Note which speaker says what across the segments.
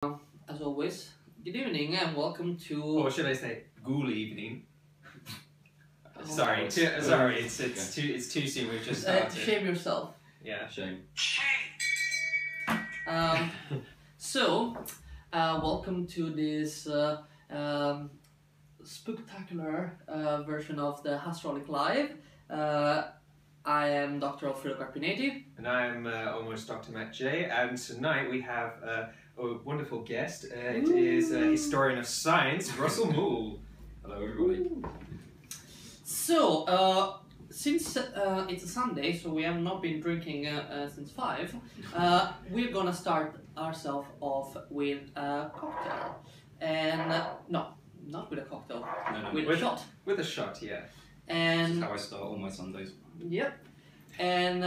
Speaker 1: As always, good evening and welcome to.
Speaker 2: Or should I say, ghoul evening? Sorry,
Speaker 1: Oh,
Speaker 2: sorry, it's too soon. We've just started.
Speaker 1: shame yourself.
Speaker 2: Yeah,
Speaker 3: Shame.
Speaker 1: Welcome to this Spooktacular version of the Astroholic Live. I am Dr. Alfredo Carpinetti.
Speaker 2: and I'm almost Dr. Matt J. And tonight we have a wonderful guest. It is a historian of science, Russell Moule.
Speaker 3: Hello, everybody.
Speaker 1: So, since it's a Sunday, so we have not been drinking since 5, we're gonna start ourselves off with a cocktail. And no, not with a cocktail,
Speaker 3: No,
Speaker 1: with a shot.
Speaker 2: With a shot, yeah.
Speaker 3: This
Speaker 1: And
Speaker 3: is how I start all my Sundays.
Speaker 1: yep. And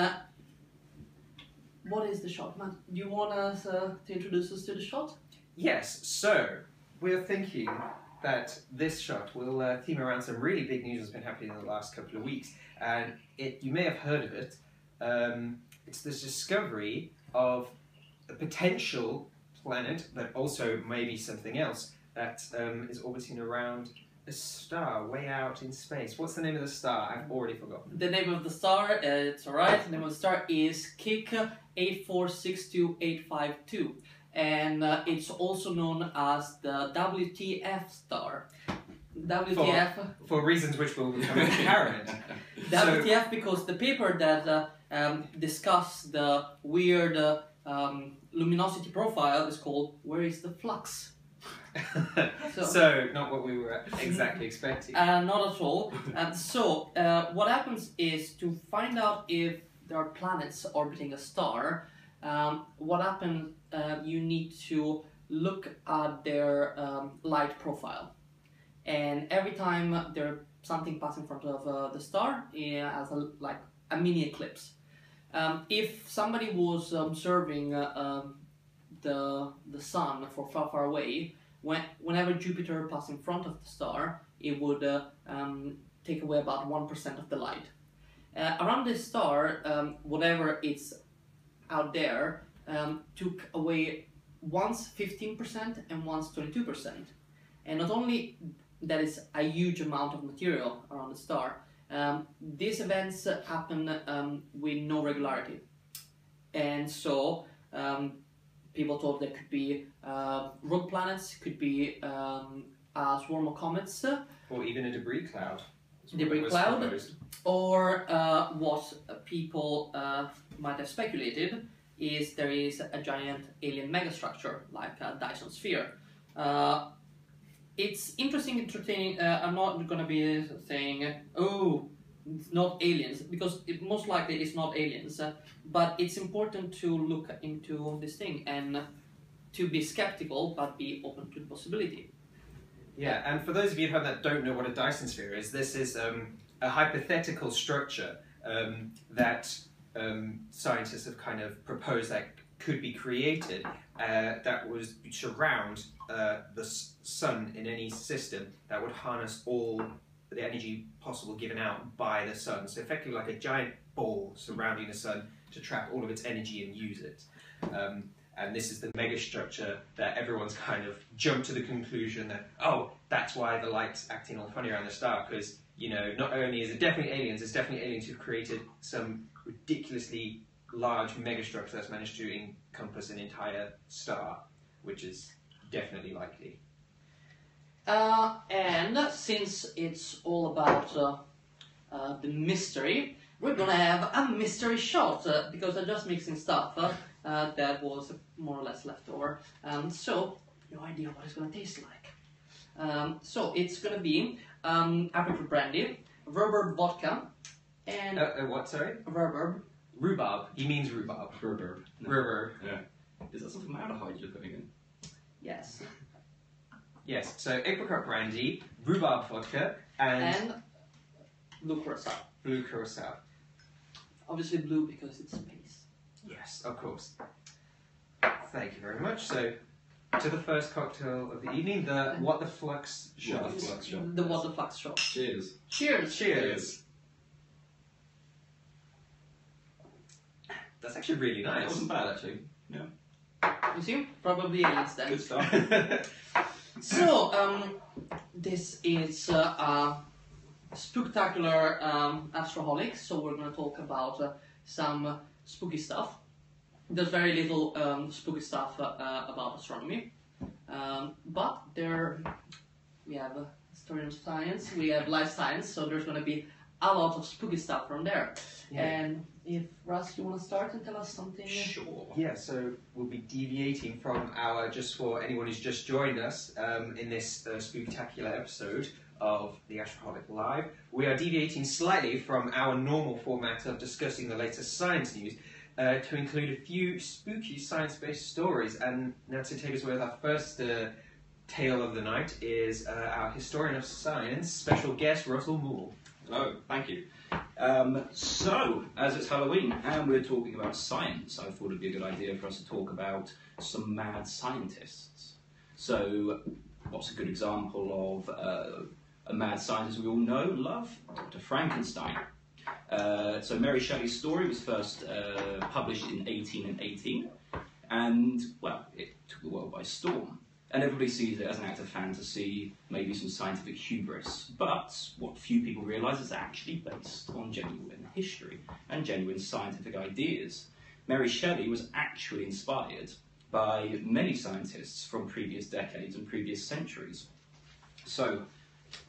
Speaker 1: what is the shot, Matt? Do you want us to introduce us to the shot?
Speaker 2: Yes, so we're thinking that this shot will theme around some really big news that's been happening in the last couple of weeks. And you may have heard of it. It's this discovery of a potential planet, but also maybe something else, that is orbiting around a star way out in space. What's the name of the star? I've already forgotten.
Speaker 1: The name of the star, it's alright, the name of the star is KIK 8462852. And it's also known as the WTF star. WTF.
Speaker 2: For reasons which will become apparent.
Speaker 1: WTF because the paper that discuss the weird luminosity profile is called Where is the Flux?
Speaker 2: So, not what we were exactly expecting.
Speaker 1: Not at all. What happens is to find out if there are planets orbiting a star, what happens, you need to look at their light profile. And every time there's something passing in front of the star, it has a mini eclipse. If somebody was observing the sun for far away, whenever Jupiter passed in front of the star, it would take away about 1% of the light. Around this star, whatever it's out there, took away once 15% and once 22%. And not only that is a huge amount of material around the star, these events happen with no regularity. And so people thought there could be rogue planets, could be a swarm of comets,
Speaker 2: Or even a debris cloud.
Speaker 1: or what people might have speculated is there is a giant alien megastructure like a Dyson sphere. It's interesting, entertaining. I'm not going to be saying, oh, it's not aliens, because most likely it's not aliens, but it's important to look into this thing and to be skeptical but be open to the possibility.
Speaker 2: Yeah, and for those of you that don't know what a Dyson sphere is, this is a hypothetical structure that scientists have kind of proposed that could be created that would surround the sun in any system that would harness all the energy possible given out by the sun. So effectively like a giant ball surrounding the sun to trap all of its energy and use it. And this is the megastructure that everyone's kind of jumped to the conclusion that, oh, that's why the light's acting all funny around the star, because, you know, not only is it definitely aliens, it's definitely aliens who've created some ridiculously large megastructure that's managed to encompass an entire star, which is definitely likely.
Speaker 1: And since it's all about the mystery, we're gonna have a mystery shot because I'm just mixing stuff that was more or less left over. So, no idea what it's gonna taste like. So it's gonna be apricot brandy, rhubarb vodka, and
Speaker 2: What, sorry?
Speaker 1: rhubarb.
Speaker 2: Rhubarb. He means rhubarb.
Speaker 3: Rhubarb. No.
Speaker 2: Rhubarb.
Speaker 3: Yeah. Is that some formaldehyde you're putting in?
Speaker 1: Yes.
Speaker 2: Yes, so apricot brandy, rhubarb vodka, and
Speaker 1: Blue curacao.
Speaker 2: blue curacao.
Speaker 1: Obviously blue because it's space.
Speaker 2: Yes, of course. Thank you very much. So, to the first cocktail of the evening, the What the Flux shot.
Speaker 3: What the Flux shot.
Speaker 1: The What the Flux shot.
Speaker 3: Cheers.
Speaker 1: Cheers!
Speaker 2: Cheers! That's actually really
Speaker 3: That
Speaker 2: nice.
Speaker 3: wasn't bad, actually. Yeah.
Speaker 1: You see? Probably aliens then.
Speaker 3: Good stuff.
Speaker 1: So, this is Spooktacular Astroholic, so we're going to talk about some spooky stuff. There's very little spooky stuff about astronomy, but we have historian of science, we have life science, so there's going to be a lot of spooky stuff from there.
Speaker 2: Yeah.
Speaker 1: And if Russ, you want to start and tell us something?
Speaker 3: Sure.
Speaker 2: Yeah, so we'll be deviating from our, just for anyone who's just joined us in this Spooktacular episode of the Astroholic Live, we are deviating slightly from our normal format of discussing the latest science news to include a few spooky science-based stories. And now to take us away with our first tale of the night is our historian of science, special guest Russell Moore.
Speaker 3: Hello, thank you. So, as it's Halloween and we're talking about science, I thought it'd be a good idea for us to talk about some mad scientists. So, what's a good example of a mad scientist we all know, love? Dr. Frankenstein. So Mary Shelley's story was first published in 1818, and, well, it took the world by storm. And everybody sees it as an act of fantasy, maybe some scientific hubris. But what few people realise is actually based on genuine history and genuine scientific ideas. Mary Shelley was actually inspired by many scientists from previous decades and previous centuries. So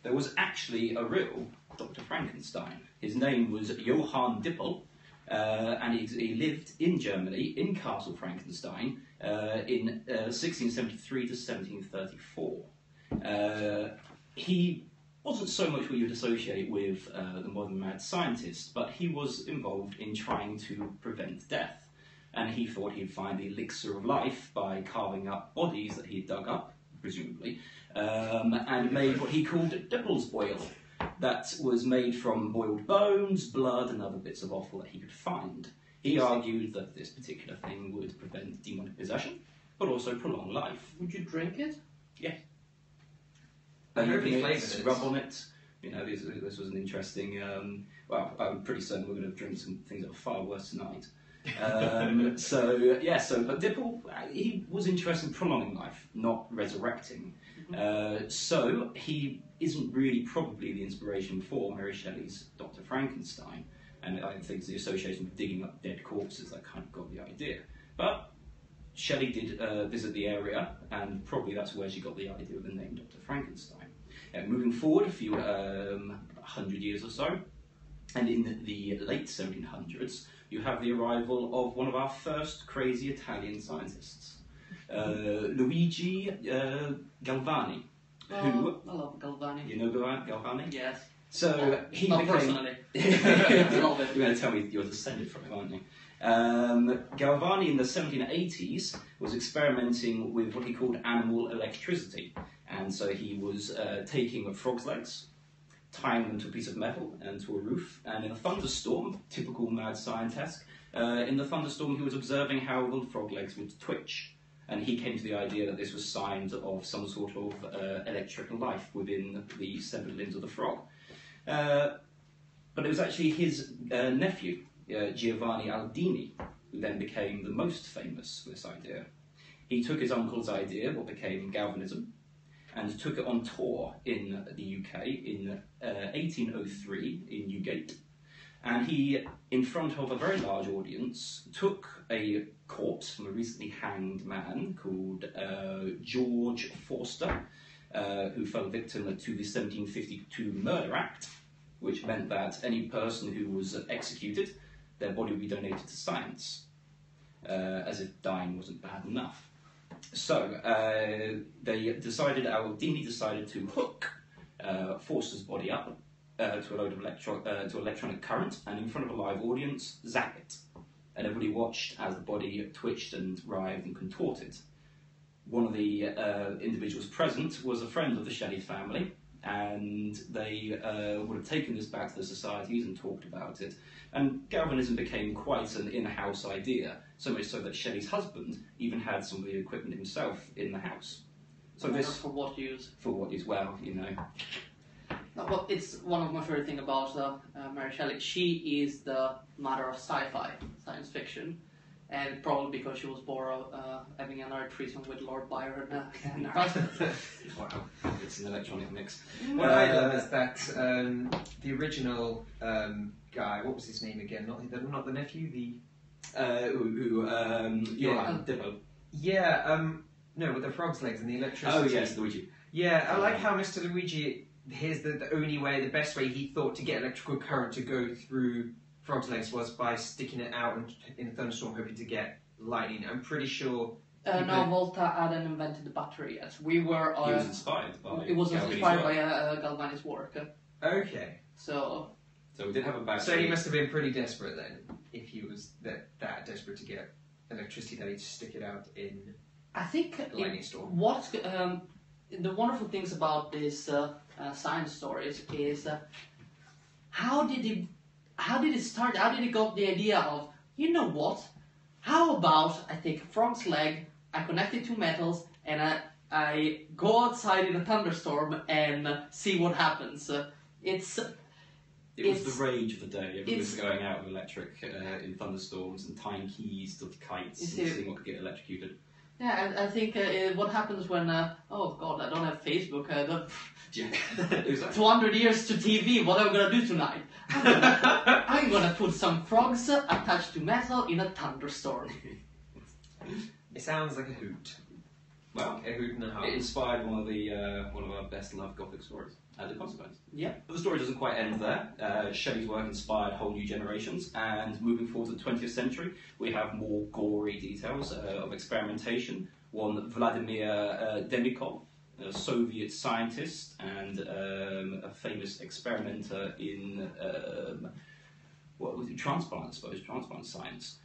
Speaker 3: there was actually a real Dr. Frankenstein. His name was Johann Dippel, and he lived in Germany, in Castle Frankenstein, in 1673 to 1734. He wasn't so much what you'd associate with the modern mad scientist, but he was involved in trying to prevent death. And he thought he'd find the elixir of life by carving up bodies that he'd dug up, presumably, and made what he called Dippel's oil. That was made from boiled bones, blood, and other bits of offal that he could find. He argued that this particular thing would prevent demonic possession, but also prolong life.
Speaker 1: Would you drink it?
Speaker 3: Yeah.
Speaker 2: I hope he
Speaker 3: Open
Speaker 2: flavoured
Speaker 3: it,
Speaker 2: it.
Speaker 3: rub on it. You know, this was an interesting. Well, I'm pretty certain we're going to drink some things that are far worse tonight. But Dippel, he was interested in prolonging life, not resurrecting. So he isn't really probably the inspiration for Mary Shelley's Dr. Frankenstein, and I think it's the association with digging up dead corpses that kind of got the idea. But Shelley did visit the area, and probably that's where she got the idea of the name Dr. Frankenstein. Moving forward a few 100 years or so, and in the late 1700s, you have the arrival of one of our first crazy Italian scientists, Luigi Galvani.
Speaker 1: I love Galvani.
Speaker 3: You know Galvani?
Speaker 1: Yes.
Speaker 3: So he
Speaker 1: Not
Speaker 3: became.
Speaker 1: personally.
Speaker 3: You're
Speaker 1: Love it.
Speaker 3: going to tell me you're descended from him, aren't you? Galvani in the 1780s was experimenting with what he called animal electricity, and so he was taking frog's legs, tying them to a piece of metal and to a roof, and in a thunderstorm, typical mad scientist, in the thunderstorm he was observing how the frog legs would twitch. And he came to the idea that this was signs of some sort of electrical life within the severed limbs of the frog. But it was actually his nephew, Giovanni Aldini, who then became the most famous for this idea. He took his uncle's idea, what became galvanism, and took it on tour in the UK in 1803 in Newgate. And he, in front of a very large audience, took a corpse from a recently hanged man called George Forster, who fell victim to the 1752 Murder Act, which meant that any person who was executed, their body would be donated to science, as if dying wasn't bad enough. So Aldini decided to hook Forster's body up to a load of electronic current, and in front of a live audience, zap it. And everybody watched as the body twitched and writhed and contorted. One of the individuals present was a friend of the Shelley family, and they would have taken this back to the societies and talked about it. And galvanism became quite an in-house idea, so much so that Shelley's husband even had some of the equipment himself in the house. So this
Speaker 1: For what use?
Speaker 3: for what is, well, you know.
Speaker 1: No, well, it's one of my favorite things about Mary Shelley. She is the mother of sci-fi, science fiction. And probably because she was bored having another threesome with Lord Byron and her husband.
Speaker 3: Wow, it's an electronic mix.
Speaker 2: What I love is that the original guy, what was his name again? Not the nephew, the...
Speaker 3: Johan Dippo.
Speaker 2: Yeah, no, with the frog's legs and the electricity.
Speaker 3: Oh yes, Luigi.
Speaker 2: Yeah, I like how Mr. Luigi, here's the only way, the best way he thought to get electrical current to go through frog's legs was by sticking it out in a thunderstorm, hoping to get lightning. I'm pretty sure...
Speaker 1: No, Volta hadn't invented the battery yet. We were...
Speaker 3: He was inspired by
Speaker 1: it was
Speaker 3: Galvani's
Speaker 1: inspired
Speaker 3: work.
Speaker 1: by Galvani's work.
Speaker 2: Okay.
Speaker 1: So
Speaker 3: So we did have a battery.
Speaker 2: So he must have been pretty desperate then, if he was that desperate to get electricity that he'd stick it out in
Speaker 1: I think
Speaker 2: a lightning storm.
Speaker 1: what the wonderful things about this science stories is how did it start? How did it got the idea of, you know what? How about I take a frog's leg, I connect it to metals, and I go outside in a thunderstorm and see what happens.
Speaker 3: It was the rage of the day. Everyone was going out with electric in thunderstorms and tying keys to kites and seeing what could get electrocuted.
Speaker 1: Yeah, I think what happens when, oh god, I don't have Facebook,
Speaker 3: Exactly.
Speaker 1: 200 years to TV, what am I gonna do tonight? I'm gonna put some frogs attached to metal in a thunderstorm.
Speaker 2: It sounds like a hoot.
Speaker 3: Well,
Speaker 2: A hoot and a half.
Speaker 3: it inspired one of our best loved Gothic stories as a consequence.
Speaker 1: Yeah.
Speaker 3: But the story doesn't quite end there. Shelley's work inspired whole new generations, and moving forward to the 20th century, we have more gory details of experimentation. One, Vladimir Demikov, a Soviet scientist and a famous experimenter in transplant science,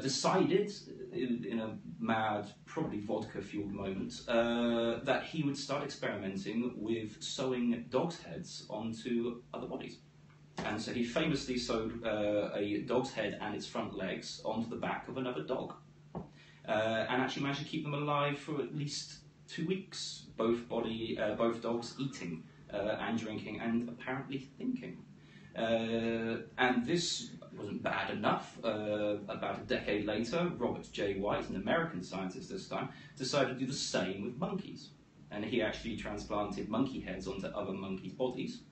Speaker 3: decided in a mad, probably vodka-fueled moment, that he would start experimenting with sewing dogs' heads onto other bodies. And so he famously sewed a dog's head and its front legs onto the back of another dog, and actually managed to keep them alive for at least 2 weeks, both dogs eating and drinking and apparently thinking. And this wasn't bad enough. About a decade later, Robert J. White, an American scientist this time, decided to do the same with monkeys. And he actually transplanted monkey heads onto other monkeys' bodies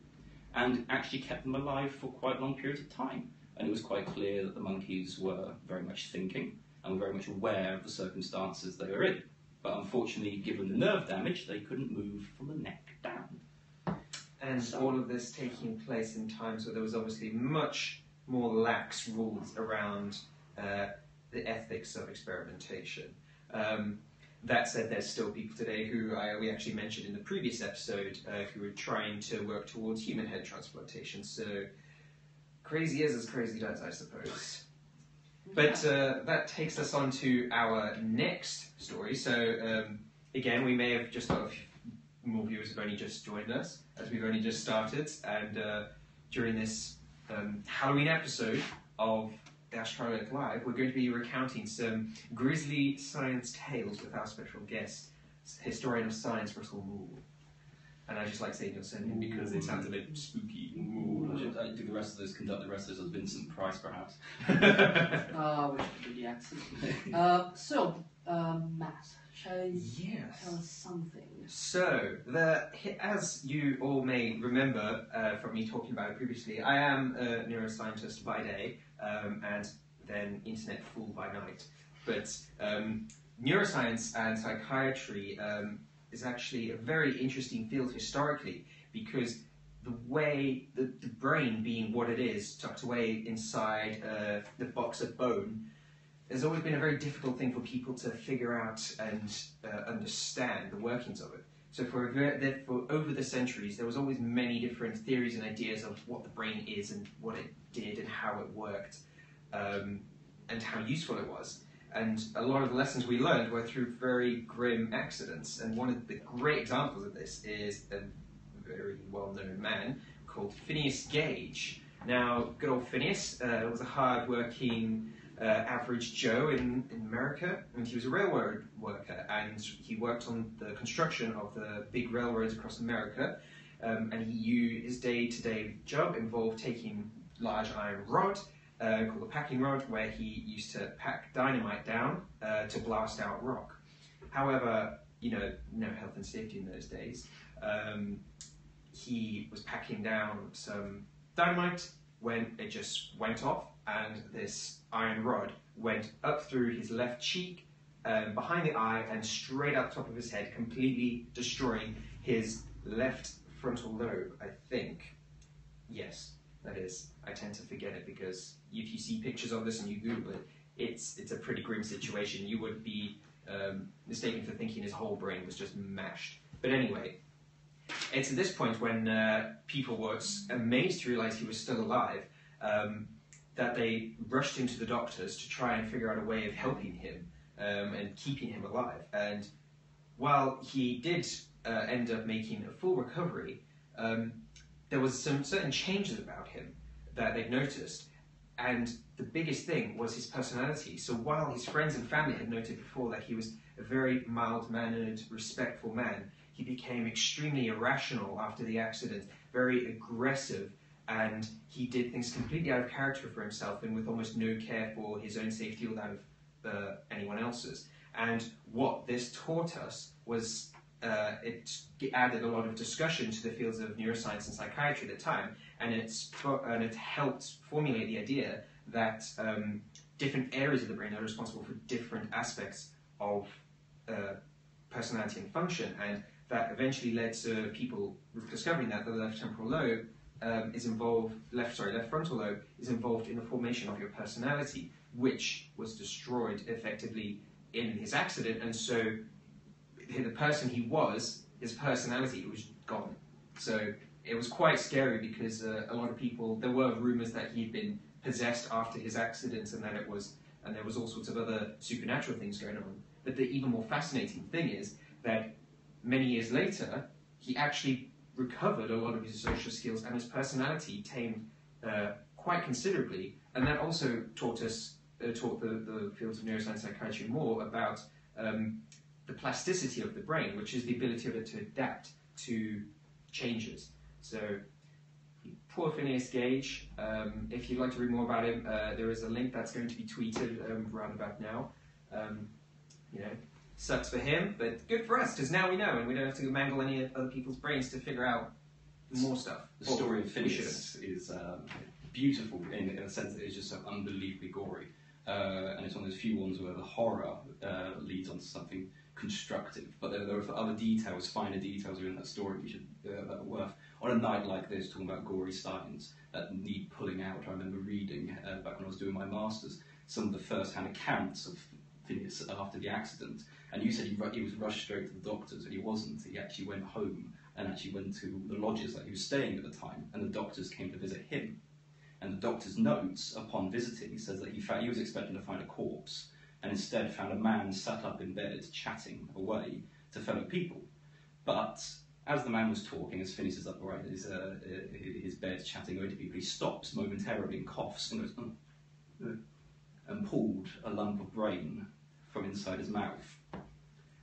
Speaker 3: and actually kept them alive for quite long periods of time. And it was quite clear that the monkeys were very much thinking and were very much aware of the circumstances they were in. But unfortunately, given the nerve damage, they couldn't move from the neck down.
Speaker 2: And all of this taking place in times where there was obviously much more lax rules around the ethics of experimentation. That said, there's still people today who we actually mentioned in the previous episode who are trying to work towards human head transplantation. So crazy is as crazy does, I suppose. But that takes us on to our next story. So again, we may have just got more viewers have only just joined us, as we've only just started, and during this Halloween episode of the Astroholic Live, we're going to be recounting some grisly science tales with our special guest, historian of science, Russell Moore. And I just like saying your surname because it sounds a bit spooky.
Speaker 3: I should do the rest of this, conduct the rest of this as Vincent Price, perhaps.
Speaker 1: We should do the accent. So, Matt, shall you tell us something?
Speaker 2: So, as you all may remember from me talking about it previously, I am a neuroscientist by day and then internet fool by night. But neuroscience and psychiatry is actually a very interesting field historically, because the way the brain being what it is, tucked away inside the box of bone, has always been a very difficult thing for people to figure out and understand the workings of it. So for over the centuries, there was always many different theories and ideas of what the brain is and what it did and how it worked and how useful it was. And a lot of the lessons we learned were through very grim accidents. And one of the great examples of this is a very well-known man called Phineas Gage. Now, good old Phineas was a hard-working average Joe in America, and he was a railroad worker, and he worked on the construction of the big railroads across America, and his day-to-day job involved taking large iron rod called a packing rod, where he used to pack dynamite down to blast out rock. However, no health and safety in those days. He was packing down some dynamite when it just went off, and this iron rod went up through his left cheek, behind the eye, and straight out the top of his head, completely destroying his left frontal lobe, I think. Yes, that is. I tend to forget it because if you see pictures of this and you Google it, it's a pretty grim situation. You would be mistaken for thinking his whole brain was just mashed. But anyway, it's at this point when people were amazed to realize he was still alive, that they rushed into the doctors to try and figure out a way of helping him and keeping him alive. And while he did end up making a full recovery, there was some certain changes about him that they'd noticed. And the biggest thing was his personality. So while his friends and family had noted before that he was a very mild-mannered, respectful man, he became extremely irrational after the accident, very aggressive, and he did things completely out of character for himself and with almost no care for his own safety or that of anyone else's. And what this taught us was it added a lot of discussion to the fields of neuroscience and psychiatry at the time, and it helped formulate the idea that different areas of the brain are responsible for different aspects of personality and function, and that eventually led to people discovering that the left temporal lobe left frontal lobe is involved in the formation of your personality, which was destroyed effectively in his accident, and so the person he was, his personality, was gone. So it was quite scary because a lot of people, there were rumours that he'd been possessed after his accident, and there was all sorts of other supernatural things going on. But the even more fascinating thing is that many years later, he actually recovered a lot of his social skills, and his personality tamed quite considerably. And that also taught the fields of neuroscience and psychiatry more about the plasticity of the brain, which is the ability of it to adapt to changes. So, poor Phineas Gage. If you'd like to read more about him, there is a link that's going to be tweeted around about now. Sucks for him, but good for us, because now we know, and we don't have to mangle any other people's brains to figure out more stuff.
Speaker 3: The story of Phineas is beautiful in a sense that it's just so unbelievably gory. And it's one of those few ones where the horror leads on to something constructive. But there are other details, finer details within that story that are worth, on a night like this, talking about gory signs that need pulling out. I remember reading, back when I was doing my masters, some of the first-hand accounts of Phineas after the accident. And you said he was rushed straight to the doctors, and he wasn't. He actually went home and actually went to the lodges that he was staying at the time, and the doctors came to visit him. And the doctor's notes upon visiting says that he was expecting to find a corpse, and instead found a man sat up in bed chatting away to fellow people. But as the man was talking, as Phineas is upright in his bed chatting away to people, he stops momentarily and coughs and goes, and pulled a lump of brain from inside his mouth.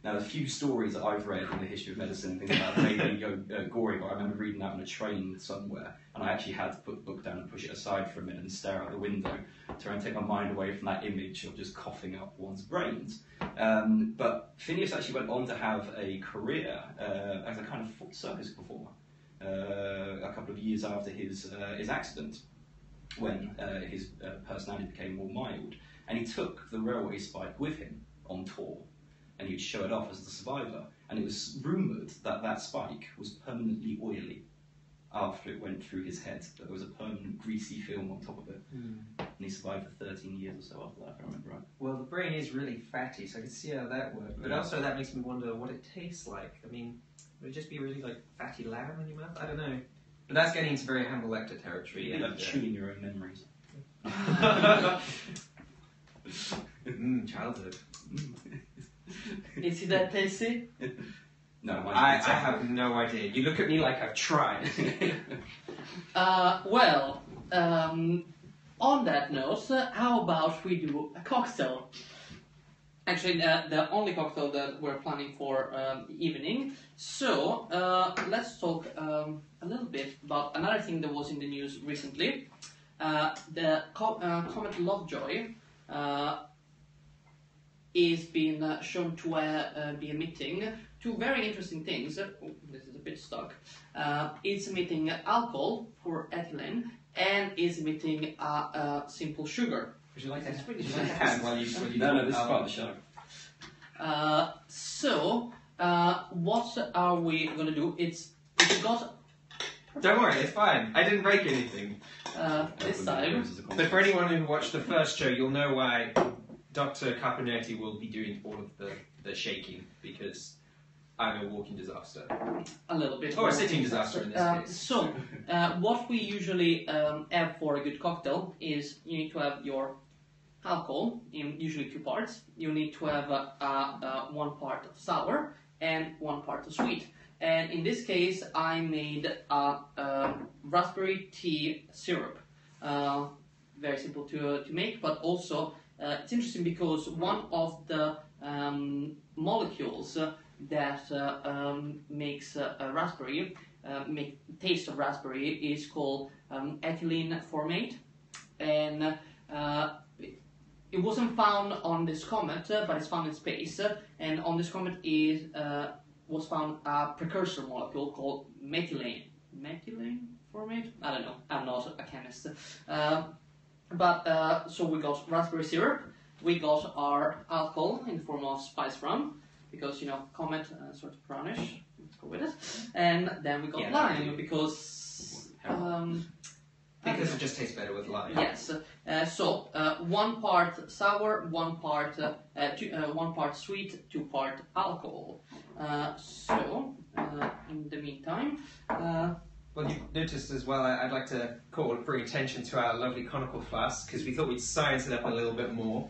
Speaker 3: Now, the few stories that I've read in the history of medicine, things like that, maybe gory, but I remember reading that on a train somewhere, and I actually had to put the book down and push it aside for a minute and stare out the window to try and take my mind away from that image of just coughing up one's brains. But Phineas actually went on to have a career as a kind of foot circus performer a couple of years after his accident, when his personality became more mild, and he took the railway spike with him on tour, and he'd show it off as the survivor. And it was rumoured that that spike was permanently oily after it went through his head. That there was a permanent greasy film on top of it. And he survived for 13 years or so after that, if I remember right.
Speaker 2: Well, the brain is really fatty, so I can see how that works. But also that makes me wonder what it tastes like. I mean, would it just be really like fatty lamb in your mouth? I don't know. But that's getting into very Hannibal Lecter territory.
Speaker 3: You end up chewing your own memories.
Speaker 2: Childhood.
Speaker 1: Is it that tasty?
Speaker 3: No,
Speaker 2: I have no idea. You look at me like I've tried.
Speaker 1: On that note, how about we do a cocktail? Actually, the only cocktail that we're planning for the evening. So, let's talk a little bit about another thing that was in the news recently. the comet Lovejoy is being shown to be emitting two very interesting things. Oh, this is a bit stuck. It's emitting alcohol for ethylene and is emitting simple sugar.
Speaker 2: Would you like to
Speaker 1: It's really
Speaker 2: hand while you
Speaker 3: No, this is part of the show.
Speaker 1: So, what are we going to do? It's got...
Speaker 2: Don't worry, it's fine. I didn't break anything.
Speaker 1: This time.
Speaker 2: But for anyone who watched the first show, you'll know why Dr. Caponetti will be doing all of the shaking, because I'm a walking disaster.
Speaker 1: A little bit.
Speaker 2: Or a sitting disaster in this case.
Speaker 1: So, what we usually have for a good cocktail is you need to have your alcohol in usually two parts. You need to have 1 part of sour and 1 part of sweet. And in this case, I made a raspberry tea syrup. Very simple to make, but also it's interesting because one of the molecules that makes a raspberry, taste of raspberry, is called ethylene formate, and it wasn't found on this comet, but it's found in space. And on this comet was found a precursor molecule called methylene. Methylene formate? I don't know. I'm not a chemist. So we got raspberry syrup. We got our alcohol in the form of spice rum, because comet sort of brownish. Let's go with it. And then we got lime because
Speaker 2: Because it just tastes better with lime.
Speaker 1: Yes. So 1 part sour, 1 part 1 part sweet, 2 part alcohol. In the meantime.
Speaker 2: Well, you've noticed as well, I'd like to bring attention to our lovely conical flask, because we thought we'd science it up a little bit more.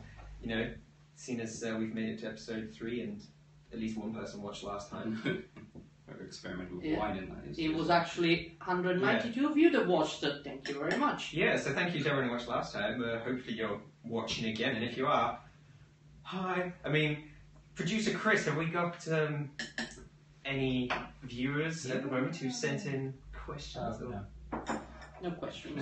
Speaker 2: Seeing as we've made it to episode 3 and at least one person watched last time.
Speaker 3: Experiment with wine in that.
Speaker 1: It was actually 192 of you that watched it. Thank you very much.
Speaker 2: Yeah, so thank you to everyone who watched last time. Hopefully you're watching again, and if you are, hi. I mean, producer Chris, have we got any viewers at the moment who sent in questions?
Speaker 1: No questions.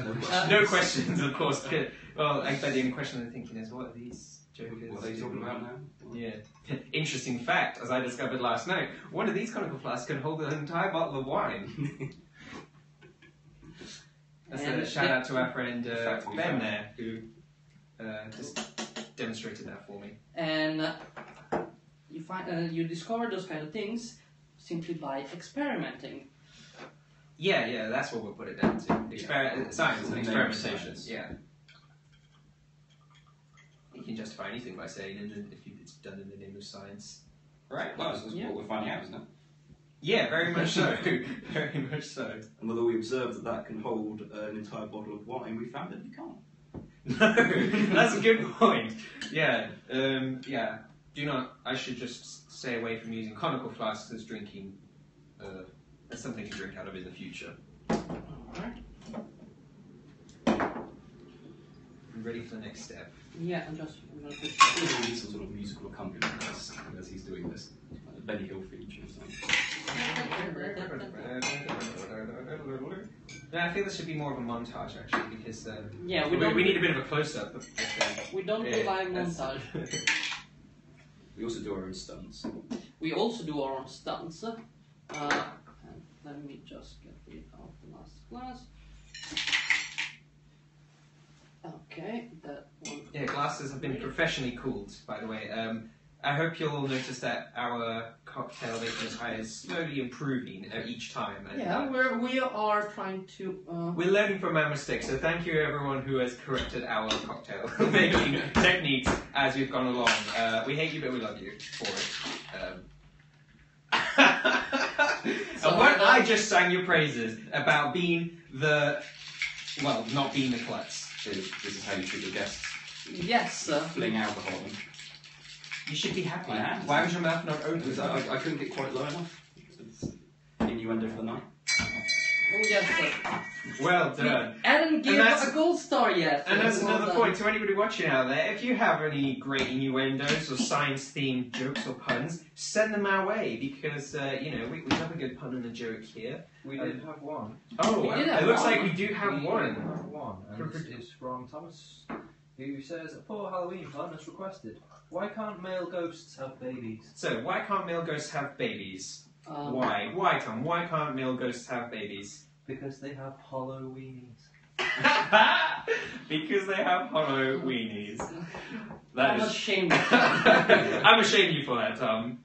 Speaker 2: No questions, of course. Well, I bet the only question they're thinking is, what are these jokers?
Speaker 3: What are they talking about now?
Speaker 2: Yeah. Interesting fact, as I discovered last night, one of these conical flasks can hold an entire bottle of wine. That's a shout out to our friend Ben there, who just demonstrated that for me. And
Speaker 1: you discover those kind of things simply by experimenting.
Speaker 2: Yeah, that's what we'll put it down to. Science and experimentation. Yeah. You can justify anything by saying if it's done in the name of science.
Speaker 3: Right, well, that's what we're finding out, isn't it?
Speaker 2: Yeah, very much so. Very much so.
Speaker 3: And whether we observe that can hold an entire bottle of wine, we found that we can't.
Speaker 2: No, that's a good point. Yeah, I should just stay away from using conical flasks as drinking, as something to drink out of in the future.
Speaker 1: Alright.
Speaker 2: I'm ready for the next step.
Speaker 1: Yeah, I'm going to push.
Speaker 3: There needs some sort of musical accompaniment as he's doing this. Like the Benny Hill feature or something.
Speaker 2: Yeah, I think this should be more of a montage actually, because
Speaker 1: we
Speaker 2: need a bit of a close-up.
Speaker 1: We don't do live montage.
Speaker 3: We also do our own stunts.
Speaker 1: We also do our own stunts. Let me just get rid of the last glass. Okay, that one.
Speaker 2: Yeah, glasses have been professionally cooled, by the way. I hope you'll all notice that our cocktail making is slowly improving each time. And
Speaker 1: we are trying to...
Speaker 2: We're learning from our mistakes, so thank you everyone who has corrected our cocktail making techniques as we've gone along. We hate you, but we love you for it. And when I just sang your praises about being not being the klutz.
Speaker 3: This is how you treat your guests.
Speaker 1: Yes, sir.
Speaker 3: Fling alcohol at them.
Speaker 2: You should be happy.
Speaker 3: Why was your mouth not open? Because I couldn't get quite low enough. It's innuendo for the night.
Speaker 1: Oh, yes, sir.
Speaker 2: Well done.
Speaker 1: Adam gave a gold star yet.
Speaker 2: And that's
Speaker 1: Well
Speaker 2: another
Speaker 1: done.
Speaker 2: point to anybody watching out there. If you have any great innuendos or science-themed jokes or puns, send them our way because you know we love a good pun and a joke here.
Speaker 4: We did have one.
Speaker 2: Oh,
Speaker 1: We did have
Speaker 2: it looks
Speaker 1: one.
Speaker 2: like we do have
Speaker 4: We
Speaker 2: one.
Speaker 4: have one, and it's from Thomas, who says, "A poor Halloween pun as requested. Why can't male ghosts have babies?"
Speaker 2: So, why can't male ghosts have babies?
Speaker 1: Um,
Speaker 2: Why? Why, Tom? Why can't male ghosts have babies?
Speaker 4: Because they have hollow weenies.
Speaker 2: Because they have hollow weenies. That
Speaker 1: I'm
Speaker 2: is.
Speaker 1: ashamed.
Speaker 2: I'm ashamed of you for that, Tom.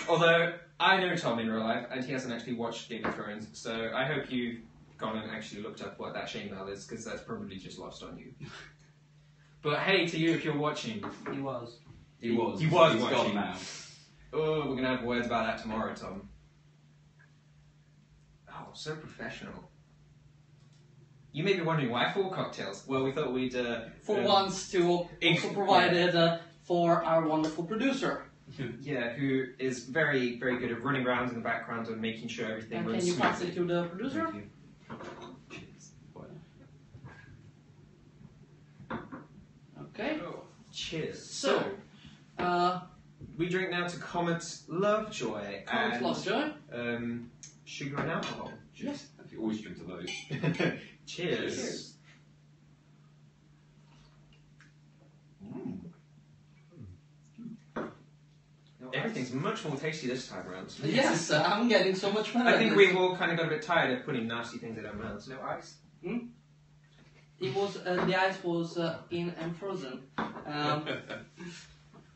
Speaker 2: Although I know Tom in real life, and he hasn't actually watched Game of Thrones, so I hope you've gone and actually looked up what that shame mail is, because that's probably just lost on you. But hey, to you if you're watching.
Speaker 1: He was.
Speaker 3: He was.
Speaker 2: He was
Speaker 3: He's
Speaker 2: watching.
Speaker 3: gone now.
Speaker 2: Oh, we're gonna have words about that tomorrow, Tom. Oh, so professional. You may be wondering why 4 cocktails. Well, we thought we'd
Speaker 1: For once to also provided for our wonderful producer.
Speaker 2: Yeah, who is very, very good at running around in the background and making sure everything
Speaker 1: And
Speaker 2: runs
Speaker 1: can you pass
Speaker 2: smoothly.
Speaker 1: it to the producer?
Speaker 3: Thank you. Cheers.
Speaker 1: Okay.
Speaker 2: Cheers.
Speaker 1: So,
Speaker 2: We drink now to Comet Lovejoy
Speaker 1: Comet
Speaker 2: and
Speaker 1: Lovejoy.
Speaker 2: Sugar and alcohol.
Speaker 1: Yes.
Speaker 3: You always drink to those.
Speaker 2: Cheers.
Speaker 1: Cheers.
Speaker 2: Everything's much more tasty this time around.
Speaker 1: Yes, I'm getting so much fun.
Speaker 2: I
Speaker 1: at
Speaker 2: think
Speaker 1: this.
Speaker 2: we've all kind of got a bit tired of putting nasty things in our mouths.
Speaker 4: No ice.
Speaker 1: It was the ice was in and frozen.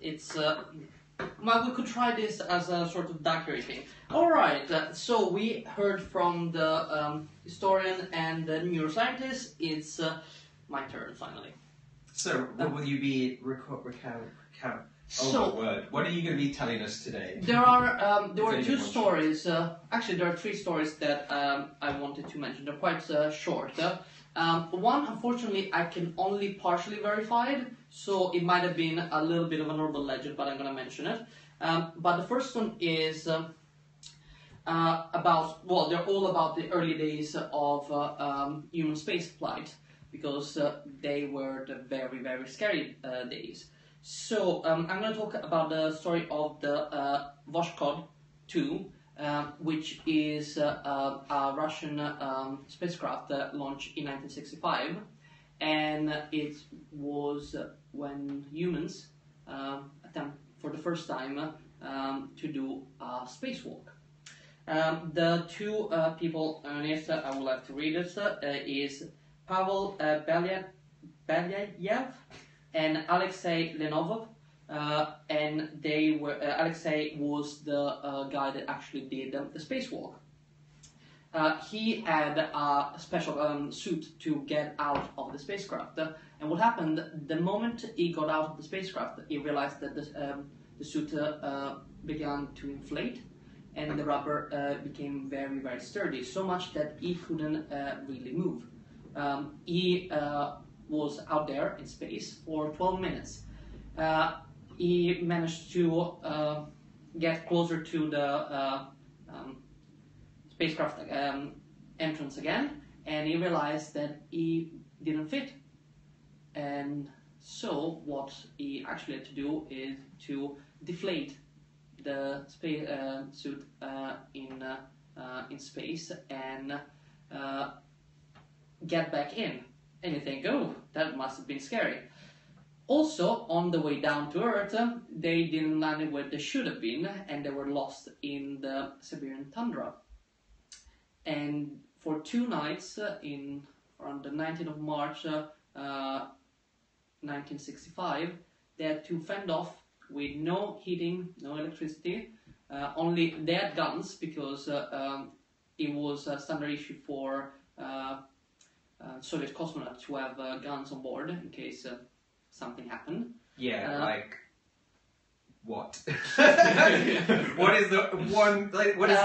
Speaker 1: It's well, we could try this as a sort of daiquiri thing. All right. So we heard from the historian and the neuroscientist. It's my turn finally.
Speaker 2: So, what will you be recount? Oh
Speaker 1: So-
Speaker 2: my word! What are you going to be telling us today?
Speaker 1: There are there were
Speaker 2: If
Speaker 1: two
Speaker 2: anyone
Speaker 1: stories. Actually, there are 3 stories that I wanted to mention. They're quite short. One, unfortunately, I can only partially verify it, so it might have been a little bit of an urban legend, but I'm going to mention it. But the first one is about, well, they're all about the early days of human space flight, because they were the very, very scary days. So I'm going to talk about the story of the Voskhod 2, which is a Russian spacecraft launched in 1965, and it was when humans attempt for the first time to do a spacewalk. The 2 people on it, I would like to read it, is Pavel Belyayev and Alexei Lenovov. And they were Alexei was the guy that actually did the spacewalk. He had a special suit to get out of the spacecraft. And what happened, the moment he got out of the spacecraft, he realized that the suit began to inflate, and the rubber became very, very sturdy, so much that he couldn't really move. He was out there in space for 12 minutes. He managed to get closer to the spacecraft entrance again, and he realized that he didn't fit. And so what he actually had to do is to deflate the space suit in space and get back in. And you think, oh, that must have been scary. Also, on the way down to Earth, they didn't land where they should have been, and they were lost in the Siberian tundra. And for 2 nights, around the 19th of March 1965, they had to fend off with no heating, no electricity. Only they had guns, because it was a standard issue for Soviet cosmonauts to have guns on board in case something happened.
Speaker 2: Yeah, like what? What is the one? Like, what is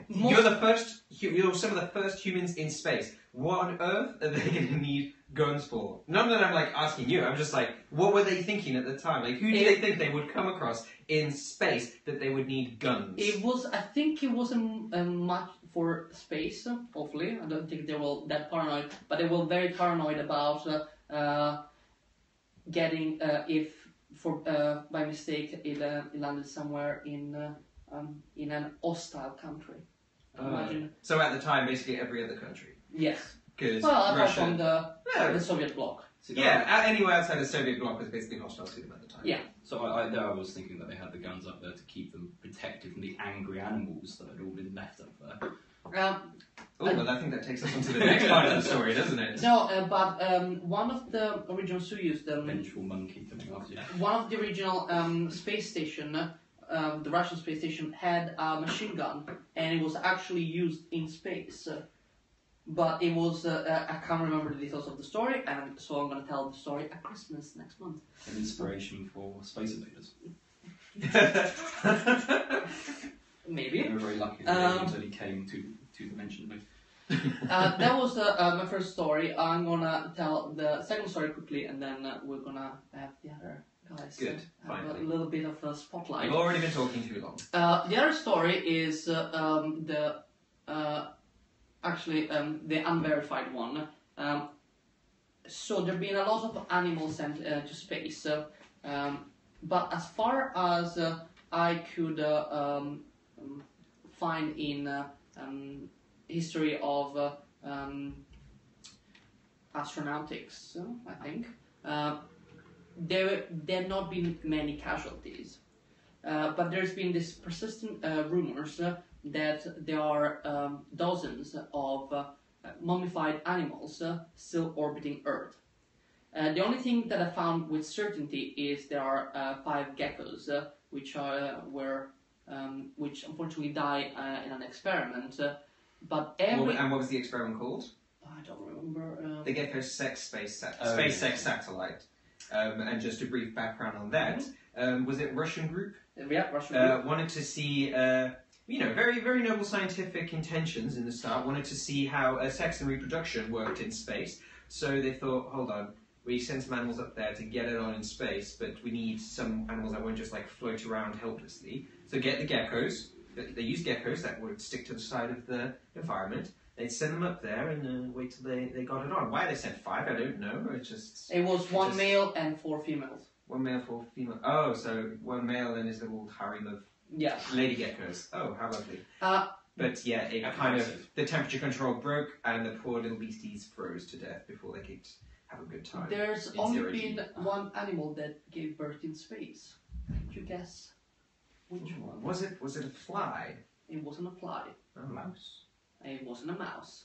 Speaker 2: You're the first. You're some of the first humans in space. What on earth are they going to need guns for? None that I'm like asking you. I'm just like, what were they thinking at the time? Like, who do they think they would come across in space that they would need guns.
Speaker 1: It was, I think it wasn't much for space, hopefully. I don't think they were that paranoid, but they were very paranoid about getting, if for by mistake it landed somewhere in an hostile country. Imagine.
Speaker 2: So at the time, basically every other country.
Speaker 1: Yes.
Speaker 2: Because
Speaker 1: Well, apart
Speaker 2: Russia...
Speaker 1: from the Soviet bloc.
Speaker 2: Anywhere outside the Soviet bloc was basically hostile to them at the time.
Speaker 1: Yeah.
Speaker 3: So I was thinking that they had the guns up there to keep them protected from the angry animals that had all been left up there.
Speaker 2: Well, I think that takes us on to the next part of the story, doesn't it?
Speaker 1: No, but one of the original Soyuz,
Speaker 3: Vengeful monkey coming after you.
Speaker 1: one of the original space station, the Russian space station, had a machine gun, and it was actually used in space. But it was, I can't remember the details of the story, and so I'm going to tell the story at Christmas next month.
Speaker 3: An inspiration for Space Invaders.
Speaker 1: Maybe.
Speaker 3: They were very lucky that aliens only came two-dimensionally.
Speaker 1: That was my first story. I'm going to tell the second story quickly, and then we're going to have the other guys
Speaker 2: Good,
Speaker 1: have a
Speaker 2: finally.
Speaker 1: little bit of a spotlight.
Speaker 2: I've already been talking too long.
Speaker 1: The other story is the unverified one. So there have been a lot of animals sent to space, but as far as I could find in history of astronautics, I think, there have not been many casualties. But there's been this persistent rumors that there are dozens of mummified animals still orbiting Earth. The only thing that I found with certainty is there are 5 geckos which unfortunately die in an experiment. But
Speaker 2: And what was the experiment called?
Speaker 1: I don't remember.
Speaker 2: The Gecko SpaceX satellite. And just a brief background on that. Was it Russian group?
Speaker 1: Yeah, Russian group.
Speaker 2: Wanted to see, very, very noble scientific intentions in the start. Wanted to see how sex and reproduction worked in space. So they thought, hold on, we send some animals up there to get it on in space, but we need some animals that won't just like float around helplessly. So get the geckos. They used geckos that would stick to the side of the environment. They'd send them up there and wait till they got it on. Why they sent 5, I don't know.
Speaker 1: It was 1 male and 4 females.
Speaker 2: 1 male, 4 female. Oh, so 1 male and his little harem of lady geckos. Oh, how lovely. But yeah, it kind of, the temperature control broke and the poor little beasties froze to death before they could have a good time.
Speaker 1: There's only been one animal that gave birth in space. Could you guess which one?
Speaker 2: Was it a fly?
Speaker 1: It wasn't a fly.
Speaker 2: A mouse?
Speaker 1: It wasn't a mouse.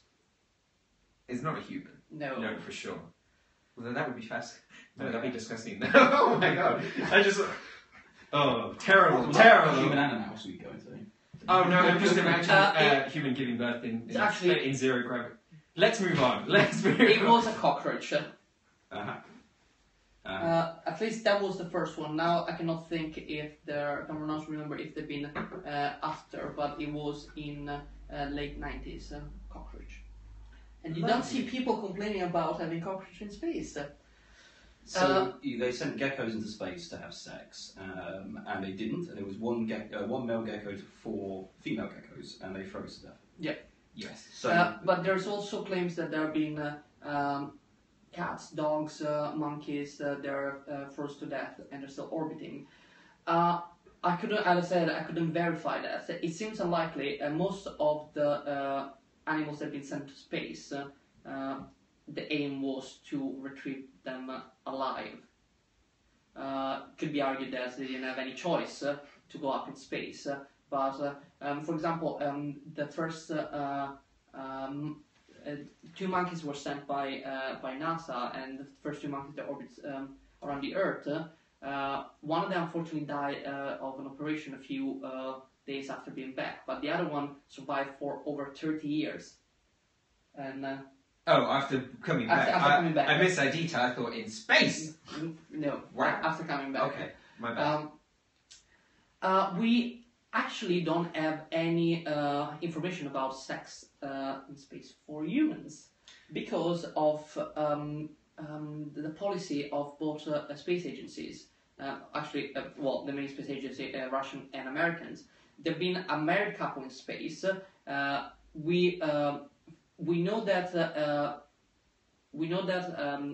Speaker 2: It's not a human.
Speaker 1: No.
Speaker 2: No, for sure. Well, that would be fascinating. No, that'd be disgusting. Oh my god. Oh, terrible, terrible.
Speaker 3: Human and a mouse we go into.
Speaker 2: Oh no, I'm just imagining human giving birth in zero gravity. Let's move on.
Speaker 1: It was a cockroach.
Speaker 3: Uh-huh.
Speaker 1: At least that was the first one. Now I cannot think if there. I cannot remember if they've been after, but it was in late 90s. Cockroach, and you don't see people complaining about having cockroach in space.
Speaker 3: So they sent geckos into space to have sex, and they didn't. And there was one male gecko to 4 female geckos, and they froze to death.
Speaker 1: Yeah.
Speaker 2: Yes.
Speaker 3: So,
Speaker 1: but there's also claims that there have been cats, dogs, monkeys. They're froze to death and they're still orbiting. I couldn't, as I said, I couldn't verify that. It seems unlikely. Most of the animals that have been sent to space, the aim was to retrieve them alive. Could be argued that they didn't have any choice to go up in space. But for example, the first 2 monkeys were sent by NASA, and the first 2 monkeys that orbit around the Earth. One of them unfortunately died of an operation a few days after being back, but the other one survived for over 30 years. And
Speaker 2: after coming back.
Speaker 1: After coming back.
Speaker 2: I missed that detail. I thought in space.
Speaker 1: No,
Speaker 2: Wow.
Speaker 1: after coming back.
Speaker 2: Okay, my bad.
Speaker 1: We actually don't have any information about sex in space for humans because of the policy of both space agencies. actually, well, the main space agency, Russian and Americans. There've been a married couple in space. We know that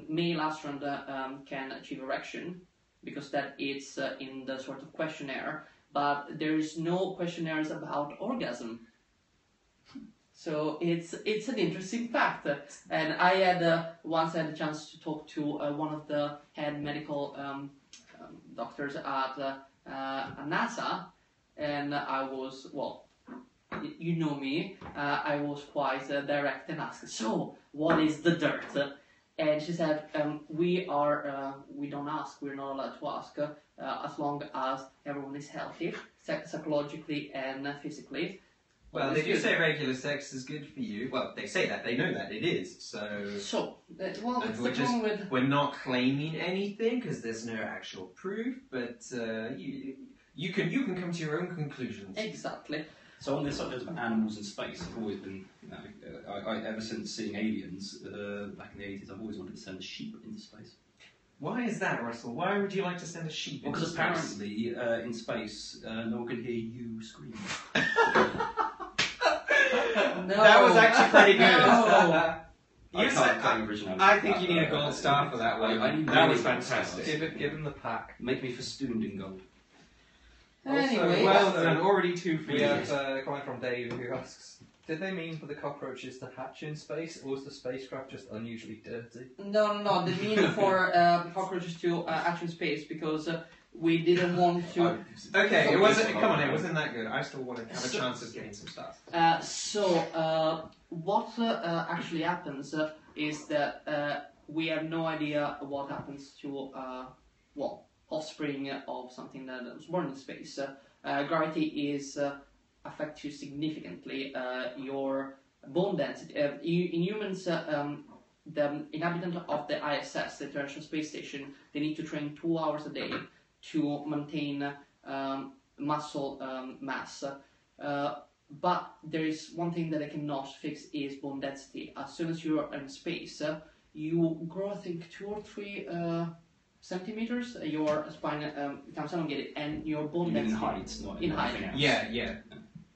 Speaker 1: male astronaut can achieve erection because that it's in the sort of questionnaire, but there is no questionnaires about orgasm. So it's an interesting fact, and I had once had a chance to talk to one of the head medical doctors at NASA, and I was, well, you know me, I was quite direct and asked, so what is the dirt? And she said, we don't ask, we're not allowed to ask, as long as everyone is healthy, psychologically and physically.
Speaker 2: Well, they do say regular sex is good for you. Well, they say that, they know that it is, so...
Speaker 1: Well, it's the problem with...
Speaker 2: We're not claiming anything, because there's no actual proof, but you can come to your own conclusions.
Speaker 1: Exactly.
Speaker 3: So on this subject of animals in space, I've always been, you know, ever since seeing Aliens back in the 80s, I've always wanted to send a sheep into space.
Speaker 2: Why is that, Russell? Why would you like to send a sheep into space?
Speaker 3: Because apparently, in space, no one can hear you scream.
Speaker 1: No.
Speaker 2: That was actually pretty good.
Speaker 1: No.
Speaker 2: I think you need a gold star for that one. That was fantastic.
Speaker 4: Give him the pack.
Speaker 3: Make me festooned in gold.
Speaker 1: Anyway,
Speaker 2: well done, already 2 for
Speaker 4: We
Speaker 2: you.
Speaker 4: have a comment from Dave who asks, did they mean for the cockroaches to hatch in space, or was the spacecraft just unusually dirty?
Speaker 1: No. They mean for cockroaches to action space because we didn't want to.
Speaker 2: Okay, it wasn't. Come on, it wasn't that good. I still want to have a chance of getting some stuff.
Speaker 1: What actually happens is that we have no idea what happens to offspring of something that was born in space. Gravity affects you significantly. Your bone density. In humans, the inhabitant of the ISS, the International Space Station, they need to train 2 hours a day to maintain muscle mass. But there is one thing that I cannot fix is bone density. As soon as you're in space, you grow, I think, 2 or 3 centimeters. Your spine comes down, get it, and your bone density.
Speaker 3: In height, not
Speaker 1: in height.
Speaker 3: anything else.
Speaker 2: Yeah.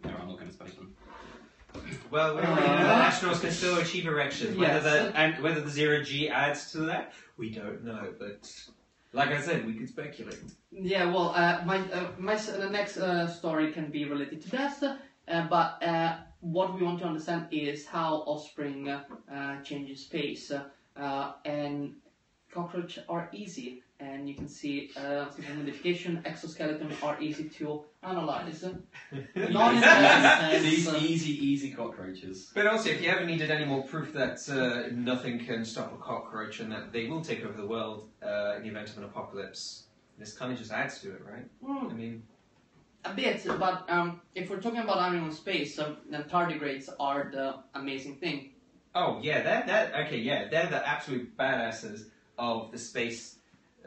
Speaker 3: No, I'm not going to space one.
Speaker 2: Well, we already know that astronauts can still achieve erections.
Speaker 1: Yes.
Speaker 2: Whether the 0G adds to that, we don't know. But like I said, we could speculate.
Speaker 1: Yeah, well, the next story can be related to that, but what we want to understand is how offspring change in space, and cockroach are easy, and you can see simple modification, exoskeleton are easy to analyze. Not in
Speaker 3: These
Speaker 1: sense,
Speaker 3: easy cockroaches.
Speaker 2: But also, if you ever needed any more proof that nothing can stop a cockroach and that they will take over the world in the event of an apocalypse, this kind of just adds to it, right? I mean,
Speaker 1: a bit, but if we're talking about animal space, then tardigrades are the amazing thing.
Speaker 2: oh yeah, they're the absolute badasses of the space.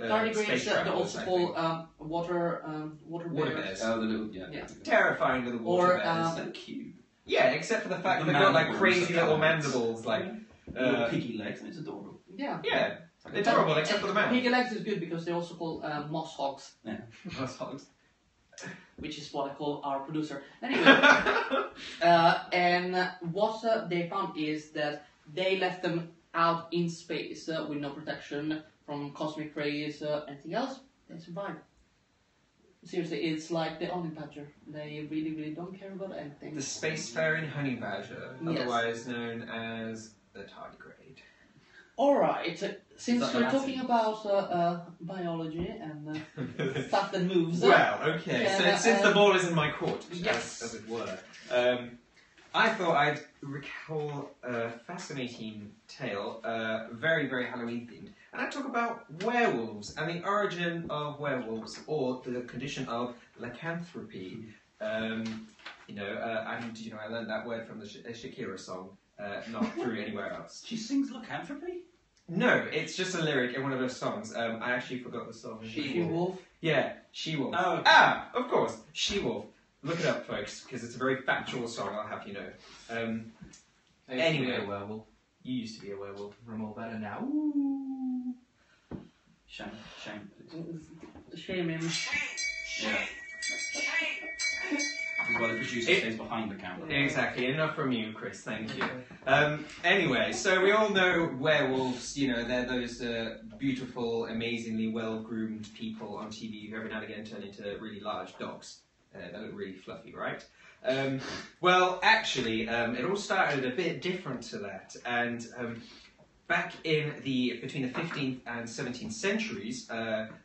Speaker 1: Tardigrades,
Speaker 2: space
Speaker 1: they're
Speaker 2: travelers,
Speaker 1: also
Speaker 2: I
Speaker 1: called
Speaker 2: think.
Speaker 1: water
Speaker 2: Water
Speaker 1: bears.
Speaker 2: bears.
Speaker 3: Oh, the little,
Speaker 1: Yeah.
Speaker 2: Terrifying little water
Speaker 1: Or,
Speaker 2: bears.
Speaker 3: so cute.
Speaker 2: Yeah, except for the fact
Speaker 3: The
Speaker 2: that they've got like
Speaker 3: mandibles,
Speaker 2: crazy
Speaker 3: the
Speaker 2: little
Speaker 3: hands.
Speaker 2: mandibles, like
Speaker 3: Little piggy legs, and it's adorable.
Speaker 1: Yeah.
Speaker 2: yeah, adorable except for the mouth.
Speaker 1: Piggy legs is good because they're also called moss hogs,
Speaker 2: Moss hogs.
Speaker 1: which is what I call our producer. Anyway, and what they found is that they left them out in space with no protection from cosmic rays, anything else. They survived. Seriously, it's like the honey badger. They really don't care about anything.
Speaker 2: The spacefaring honey badger,
Speaker 1: Yes.
Speaker 2: otherwise known as the tardigrade.
Speaker 1: Alright, since
Speaker 3: that
Speaker 1: we're
Speaker 3: Latin?
Speaker 1: talking about biology and stuff that moves.
Speaker 2: Well, okay, so since the ball is in my court,
Speaker 1: Yes.
Speaker 2: as it were, I thought I'd recall a fascinating tale, very Halloween themed, and I'd talk about werewolves and the origin of werewolves, or the condition of lycanthropy. I learned that word from the Shakira song, not through anywhere else.
Speaker 3: She sings lycanthropy?
Speaker 2: No, it's just a lyric in one of her songs. I actually forgot the song.
Speaker 1: She-wolf.
Speaker 2: Yeah, She-Wolf.
Speaker 3: Oh.
Speaker 2: Ah, of course, She-Wolf. Look it up, folks, because it's a very factual song, I'll have you know. Anyway,
Speaker 4: a werewolf.
Speaker 2: you used to be a werewolf.
Speaker 4: I'm all better now.
Speaker 3: Shame.
Speaker 1: shame him.
Speaker 3: Yeah. This is why the producer stays behind the camera.
Speaker 2: Exactly. Enough from you, Chris. Thank you. Anyway, so we all know werewolves. You know, they're those beautiful, amazingly well-groomed people on TV who every now and again turn into really large dogs. They look really fluffy, right? Well, actually, it all started a bit different to that, and back in between the 15th and 17th centuries,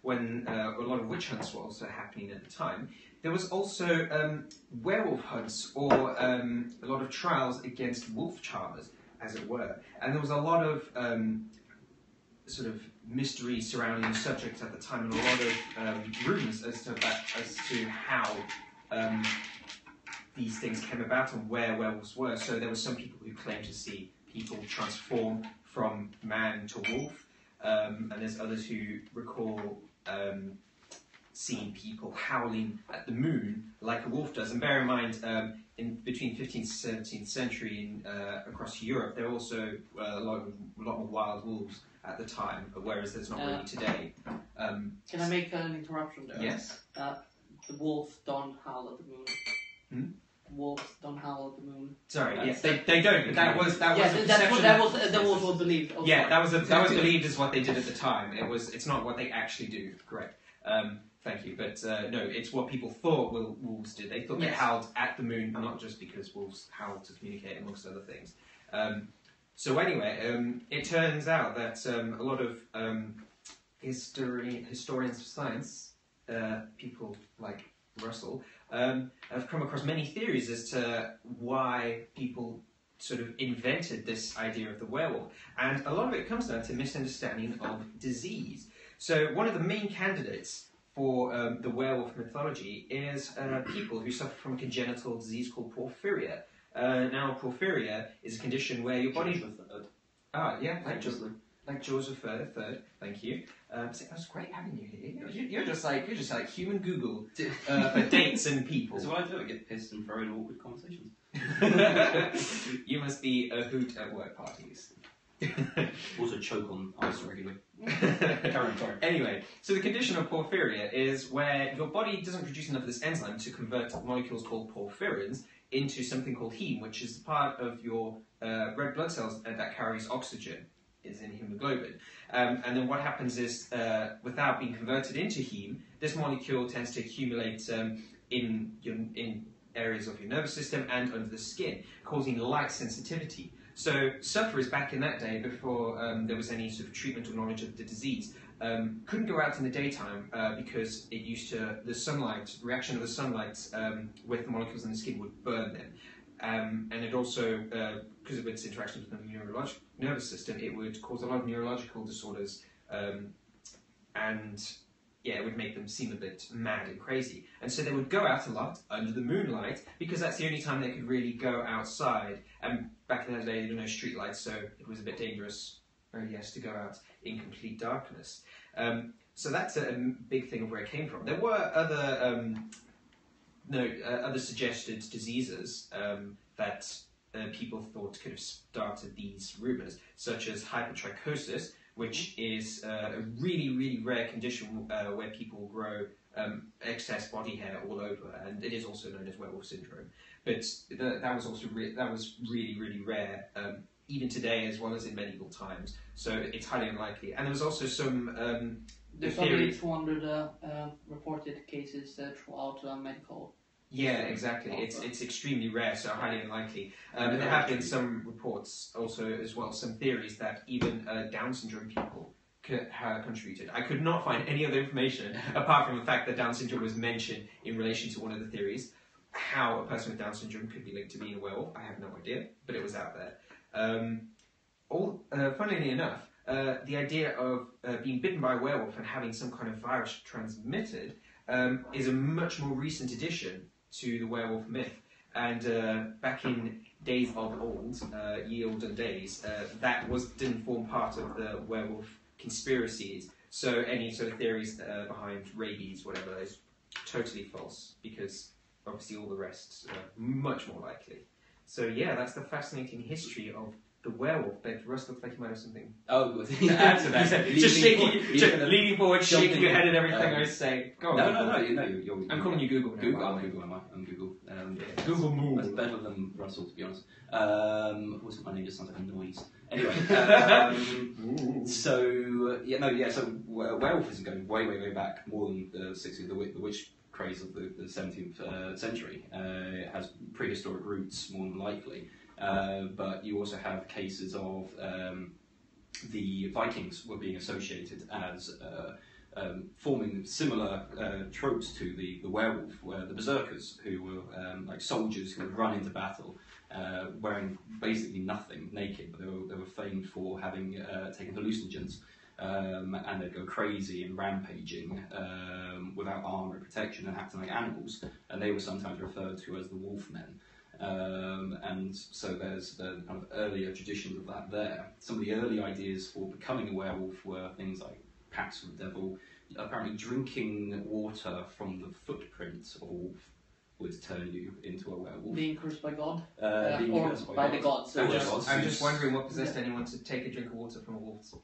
Speaker 2: when a lot of witch hunts were also happening at the time, there was also werewolf hunts, or a lot of trials against wolf charmers, as it were. And there was a lot of sort of mystery surrounding the subject at the time, and a lot of rumours as to how these things came about and where werewolves were. So there were some people who claimed to see people transform from man to wolf, and there's others who recall seeing people howling at the moon like a wolf does. And bear in mind, in between 15th and 17th century across Europe, there were also a lot more wild wolves at the time, whereas there's not really today.
Speaker 1: Can I make an interruption there?
Speaker 2: Yes.
Speaker 1: The wolves don't howl at the moon.
Speaker 2: Hmm?
Speaker 1: Wolves don't howl at the moon.
Speaker 2: Sorry, yes, they don't. But that was
Speaker 1: That was what believed. Oh,
Speaker 2: yeah,
Speaker 1: sorry.
Speaker 2: that was believed as what they did at the time. It's not what they actually do. Correct. Thank you, but no, it's what people thought wolves did. They thought they howled at the moon, not just because wolves howl to communicate, amongst other things. So anyway, it turns out that a lot of historians of science, people like Russell, have come across many theories as to why people sort of invented this idea of the werewolf. And a lot of it comes down to misunderstanding of disease. So one of the main candidates for the werewolf mythology is people who suffer from a congenital disease called porphyria. Now, porphyria is a condition where your body... Like Joseph III, thank you. So it was great having you here. You're just like human Google for dates and people.
Speaker 3: That's what I do. I get pissed and throw in awkward conversations.
Speaker 2: You must be a hoot at work parties.
Speaker 3: Also choke on ice regularly.
Speaker 2: Anyway, so the condition of porphyria is where your body doesn't produce enough of this enzyme to convert molecules called porphyrins into something called heme, which is part of your red blood cells that carries oxygen. Is in hemoglobin. And then what happens is, without being converted into heme, this molecule tends to accumulate in areas of your nervous system and under the skin, causing light sensitivity. So sufferers back in that day, before there was any sort of treatment or knowledge of the disease, couldn't go out in the daytime because it used to, the reaction of the sunlight with the molecules in the skin would burn them. And it also, because of its interaction with the nervous system, it would cause a lot of neurological disorders, and yeah, it would make them seem a bit mad and crazy. And so they would go out a lot under the moonlight, because that's the only time they could really go outside. And back in that day, there were no street lights, so it was a bit dangerous, to go out in complete darkness. So that's a big thing of where it came from. There were other other suggested diseases that people thought could have started these rumours, such as hypertrichosis, which is a really, really rare condition where people grow excess body hair all over, and it is also known as werewolf syndrome. But that was also really, really rare, even today as well as in medieval times. So it's highly unlikely. And there was also some
Speaker 1: there's only 200 reported cases throughout medical.
Speaker 2: Yeah, exactly. It's extremely rare, so highly unlikely. And there have been some reports also as well, some theories that even Down syndrome people have contributed. I could not find any other information apart from the fact that Down syndrome was mentioned in relation to one of the theories. How a person with Down syndrome could be linked to being a werewolf, I have no idea, but it was out there. Funnily enough, the idea of being bitten by a werewolf and having some kind of virus transmitted is a much more recent addition to the werewolf myth. And back in days of old, ye olden days, that didn't form part of the werewolf conspiracies. So any sort of theories behind rabies, whatever, is totally false, because obviously all the rest are much more likely. So yeah, that's the fascinating history of the werewolf bit, Russ looks like he might have something
Speaker 3: Oh,
Speaker 2: to add to that. Just leaning forward, shaking your head at everything I say. Go on.
Speaker 3: No, you're
Speaker 2: I'm calling you Google now.
Speaker 3: Google, I'm Google, am I? I'm Google.
Speaker 2: Google Move.
Speaker 3: That's better than Russell, to be honest. Wasn't my name, just sounds like a noise. Anyway, so werewolf isn't going way back, more than the 60s. The witch craze of the 17th century. It has prehistoric roots, more than likely. But you also have cases of the Vikings were being associated as forming similar tropes to the werewolf, where the berserkers, who were like soldiers who would run into battle, wearing basically nothing, naked, but they were famed for having taken hallucinogens, and they'd go crazy and rampaging without armour and protection and acting like animals, and they were sometimes referred to as the Wolfmen. And so there's the kind of earlier traditions of that there. Some of the early ideas for becoming a werewolf were things like pacts with the devil. Apparently drinking water from the footprints of a wolf would turn you into a werewolf.
Speaker 1: Being cursed by God?
Speaker 3: Being
Speaker 1: or
Speaker 3: cursed
Speaker 1: by the gods.
Speaker 3: I'm
Speaker 2: just wondering what possessed anyone to take a drink of water from a wolf's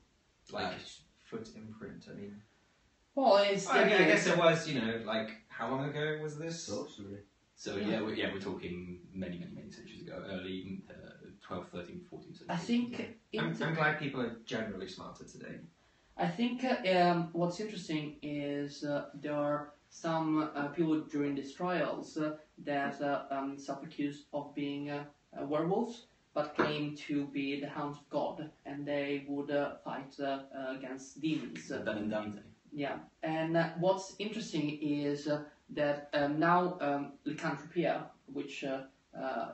Speaker 2: foot imprint. I mean,
Speaker 1: well, it's
Speaker 2: I guess it was, like, how long ago was this?
Speaker 4: Sorcery.
Speaker 3: So we're talking many centuries ago, early 12th, 13th, 14th century.
Speaker 1: I think
Speaker 2: I'm glad people are generally smarter today.
Speaker 1: I think what's interesting is there are some people during these trials that self-accused of being werewolves, but claim to be the hounds of God, and they would fight against demons.
Speaker 3: Ben and Dante.
Speaker 1: Yeah, and what's interesting is that now lycanthropia, which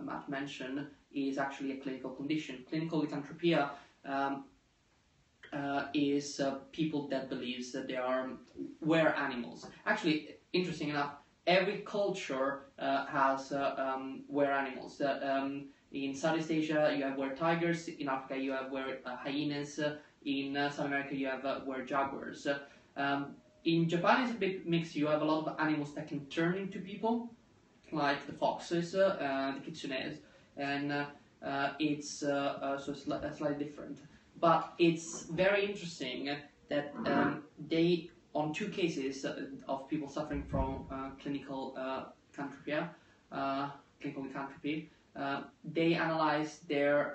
Speaker 1: Matt mentioned, is actually a clinical condition. Clinical lycanthropia is people that believes that they were animals. Actually, interesting enough, every culture has were animals. In Southeast Asia, you have were tigers. In Africa, you have were hyenas. In South America, you have were jaguars. In Japan, it's a big mix. You have a lot of animals that can turn into people, like the foxes, the kitsunes, and it's slightly different. But it's very interesting that they, on two cases of people suffering from clinical lycanthropy, they analyzed their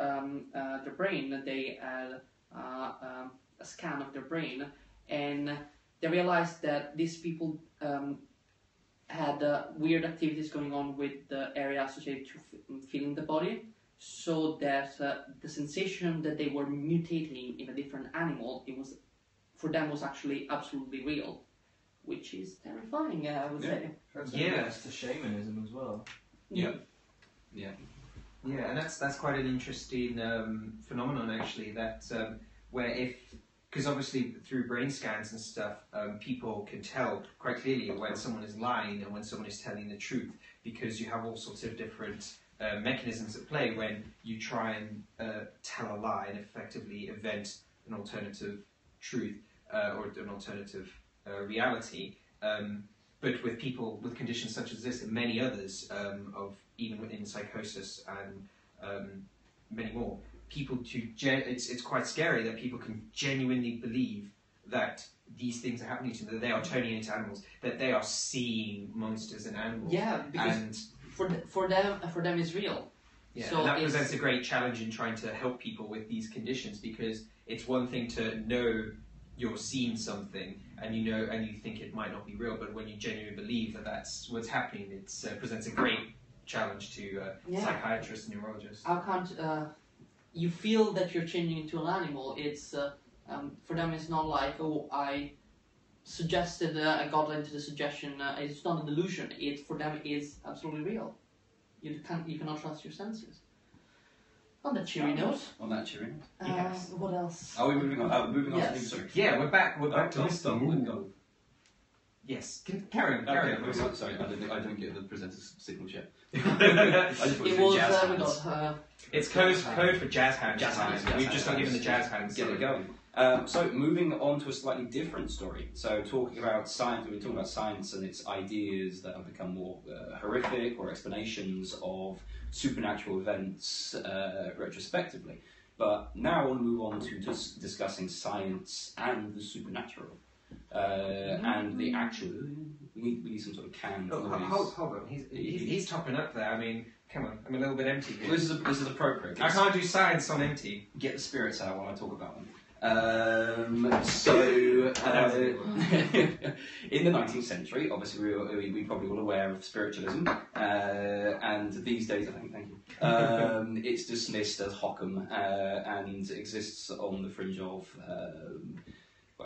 Speaker 1: brain. They had a scan of their brain, and they realized that these people had weird activities going on with the area associated to feeling the body, so that the sensation that they were mutating in a different animal, for them was actually absolutely real, which is terrifying, I would say.
Speaker 4: That's to shamanism as well.
Speaker 3: Yeah,
Speaker 2: and that's quite an interesting phenomenon, actually, that where because obviously through brain scans and stuff, people can tell quite clearly when someone is lying and when someone is telling the truth, because you have all sorts of different mechanisms at play when you try and tell a lie and effectively invent an alternative truth or an alternative reality. But with people with conditions such as this and many others, of even within psychosis and many more, it's quite scary that people can genuinely believe that these things are happening to them, that they are turning into animals, that they are seeing monsters and animals.
Speaker 1: Yeah, because for them it's real.
Speaker 2: Yeah,
Speaker 1: so
Speaker 2: and that presents a great challenge in trying to help people with these conditions, because it's one thing to know you're seeing something and you think it might not be real, but when you genuinely believe that that's what's happening, it presents a great challenge to psychiatrists and neurologists.
Speaker 1: How can't you feel that you're changing into an animal? It's for them it's not like, oh, I suggested, I got into the suggestion. It's not a delusion. For them is absolutely real. You cannot trust your senses. On that cheery note.
Speaker 3: On that cheery note.
Speaker 2: Yes.
Speaker 1: What else?
Speaker 3: Are we moving on? Moving on
Speaker 1: Yes.
Speaker 3: to
Speaker 2: Yeah, we're back to
Speaker 3: go,
Speaker 2: Mr.
Speaker 3: go,
Speaker 2: Moon.
Speaker 3: go.
Speaker 2: Yes, carry on.
Speaker 3: Sorry, I don't get the presenter's signal yet.
Speaker 1: It was we got
Speaker 2: It's code for jazz hands.
Speaker 3: Jazz hands.
Speaker 2: We've just not given the jazz hands.
Speaker 3: Get it going. So moving on to a slightly different story. So talking about science, we've been talking about science and its ideas that have become more horrific or explanations of supernatural events retrospectively. But now I want to move on to just discussing science and the supernatural. And the actual... We need some sort of canned
Speaker 2: Oh,
Speaker 3: noise.
Speaker 2: hold on. He's topping up there. I mean, come on. I'm a little bit empty here.
Speaker 3: This is appropriate.
Speaker 2: I can't do science on empty.
Speaker 3: Get the spirits out when I talk about them. In the 19th century, obviously we probably all aware of spiritualism, and these days, thank you, it's dismissed as Hockham and exists on the fringe of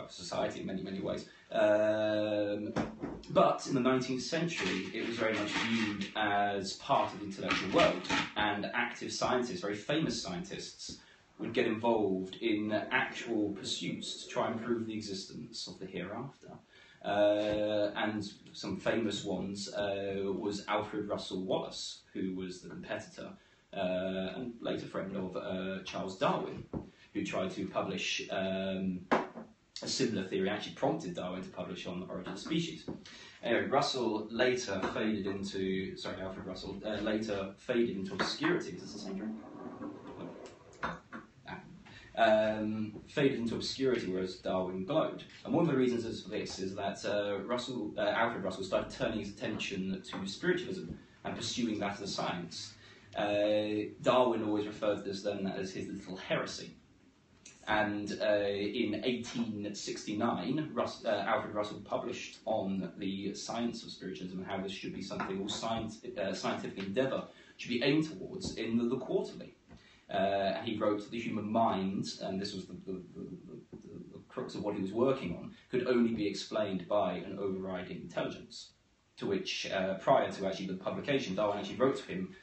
Speaker 3: society in many ways. But in the 19th century, it was very much viewed as part of the intellectual world, and active scientists, very famous scientists, would get involved in actual pursuits to try and prove the existence of the hereafter. And some famous ones was Alfred Russel Wallace, who was the competitor and later friend of Charles Darwin, who tried to publish a similar theory, actually prompted Darwin to publish on the origin of species. Anyway, Alfred Russel later faded into obscurity. Is this the same drink? Faded into obscurity, whereas Darwin glowed. And one of the reasons for this is that Alfred Russel started turning his attention to spiritualism and pursuing that as a science. Darwin always referred to this then as his little heresy. And in 1869, Alfred Russel published on the science of spiritualism and how this should be something all scientific endeavour should be aimed towards in the Quarterly. And he wrote that the human mind, and this was the crux of what he was working on, could only be explained by an overriding intelligence. To which, prior to actually the publication, Darwin actually wrote to him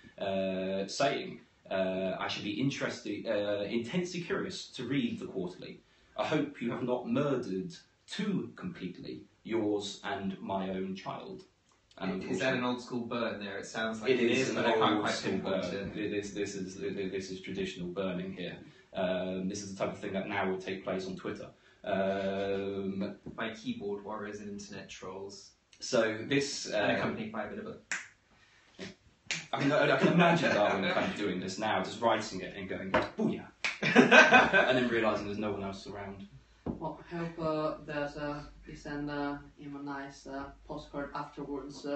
Speaker 3: saying, I should be intensely curious to read the Quarterly. I hope you have not murdered too completely yours and my own child.
Speaker 2: Is that an old school burn there? It sounds like
Speaker 3: it is,
Speaker 2: but I can't quite pinpoint it.
Speaker 3: This is traditional burning here. This is the type of thing that now would take place on Twitter.
Speaker 2: By keyboard warriors and internet trolls.
Speaker 3: So this
Speaker 2: and accompanied by a bit of a...
Speaker 3: I can imagine Darwin kind of doing this now, just writing it and going, booyah! And then realising there's no one else around.
Speaker 1: Well, I hope you send him a nice postcard afterwards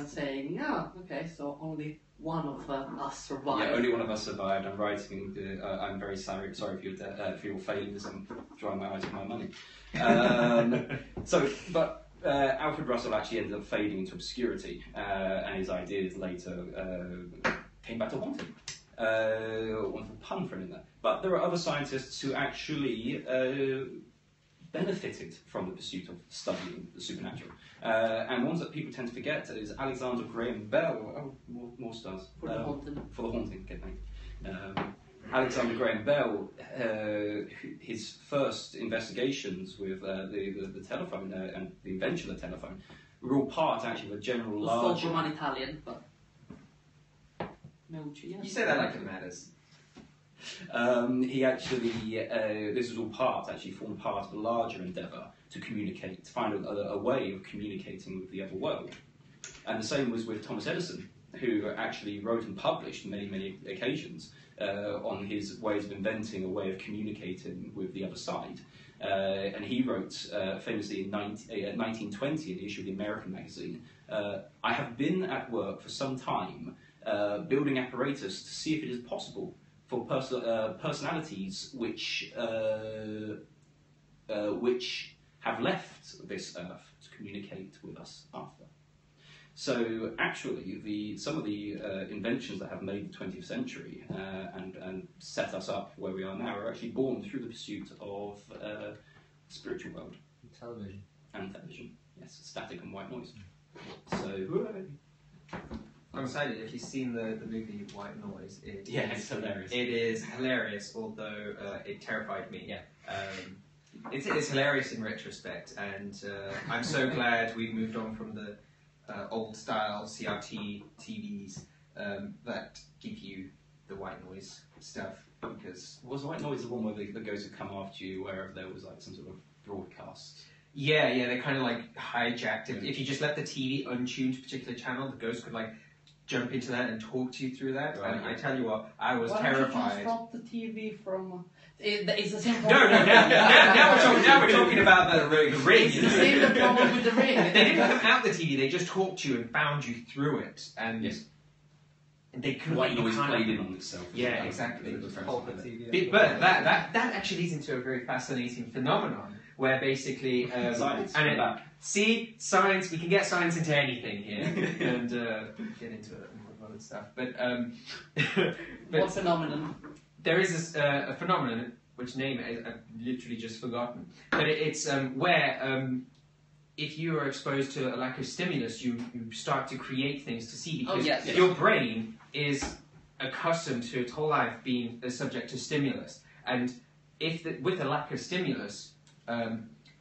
Speaker 1: saying, okay, so only one of us survived.
Speaker 3: Yeah, only one of us survived. I'm writing, I'm very sorry for your failures and drying my eyes with my money. Alfred Russel actually ended up fading into obscurity, and his ideas later came back to haunt him. Wonderful pun for him in there. But there are other scientists who actually benefited from the pursuit of studying the supernatural. And ones that people tend to forget is Alexander Graham Bell. Oh, more stars.
Speaker 1: For the haunting.
Speaker 3: For the haunting, okay, thank you. Alexander Graham Bell, his first investigations with the telephone and the invention of the telephone were all part actually of a general large...
Speaker 1: From an Italian, but...
Speaker 2: You say that like it matters.
Speaker 3: He actually, this was all formed part of a larger endeavour to communicate, to find a way of communicating with the other world. And the same was with Thomas Edison, who actually wrote and published many occasions on his ways of inventing a way of communicating with the other side. And he wrote famously in 1920 in the issue of the American magazine, I have been at work for some time building apparatus to see if it is possible for personalities which have left this earth to communicate with us after. So actually, some of the inventions that have made the 20th century and set us up where we are now are actually born through the pursuit of the spiritual world.
Speaker 4: Television.
Speaker 3: And television, yes, static and white noise. So...
Speaker 2: I'm excited. If you've seen the movie White Noise,
Speaker 3: it's hilarious.
Speaker 2: It is hilarious, although it terrified me. Yeah. It's hilarious in retrospect, and I'm so glad we've moved on from the old style CRT TVs that give you the white noise stuff. Because
Speaker 3: was white noise the one where the ghosts would come after you wherever there was like some sort of broadcast?
Speaker 2: Yeah, they kind of like hijacked it. If you just left the TV untuned to a particular channel, the ghost could like jump into that and talk to you through that.
Speaker 3: Right.
Speaker 2: And I tell you what, I was
Speaker 1: Why don't you just
Speaker 2: terrified.
Speaker 1: drop the TV from? It's the same
Speaker 2: No,
Speaker 1: problem.
Speaker 2: now we're talking about the ring.
Speaker 1: It's the same problem with the ring.
Speaker 2: They didn't come out the TV, they just talked to you and found you through it. And
Speaker 3: Yes.
Speaker 2: they couldn't
Speaker 3: White
Speaker 2: let you
Speaker 3: noise
Speaker 2: kind
Speaker 3: played
Speaker 2: of-
Speaker 3: in on itself.
Speaker 2: Yeah, exactly.
Speaker 4: Hold the TV.
Speaker 2: But that actually leads into a very fascinating phenomenon where basically
Speaker 3: Science.
Speaker 2: and
Speaker 3: we're back.
Speaker 2: see science, we can get science into anything here and get into a lot of stuff. But
Speaker 1: What phenomenon?
Speaker 2: there is this, a phenomenon which name I've literally just forgotten, but it's where if you are exposed to a lack of stimulus, you start to create things to see because
Speaker 1: yes.
Speaker 2: your brain is accustomed to its whole life being subject to stimulus, and if with a lack of stimulus,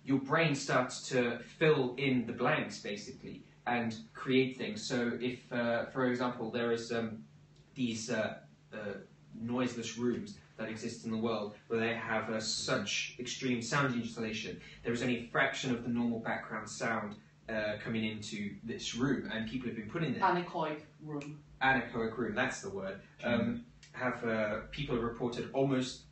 Speaker 2: your brain starts to fill in the blanks basically and create things. So if, for example, there is these noiseless rooms that exist in the world where they have such extreme sound insulation, there is only a fraction of the normal background sound coming into this room, and people have been put in there.
Speaker 1: Anechoic room.
Speaker 2: Anechoic room, that's the word. People have reported almost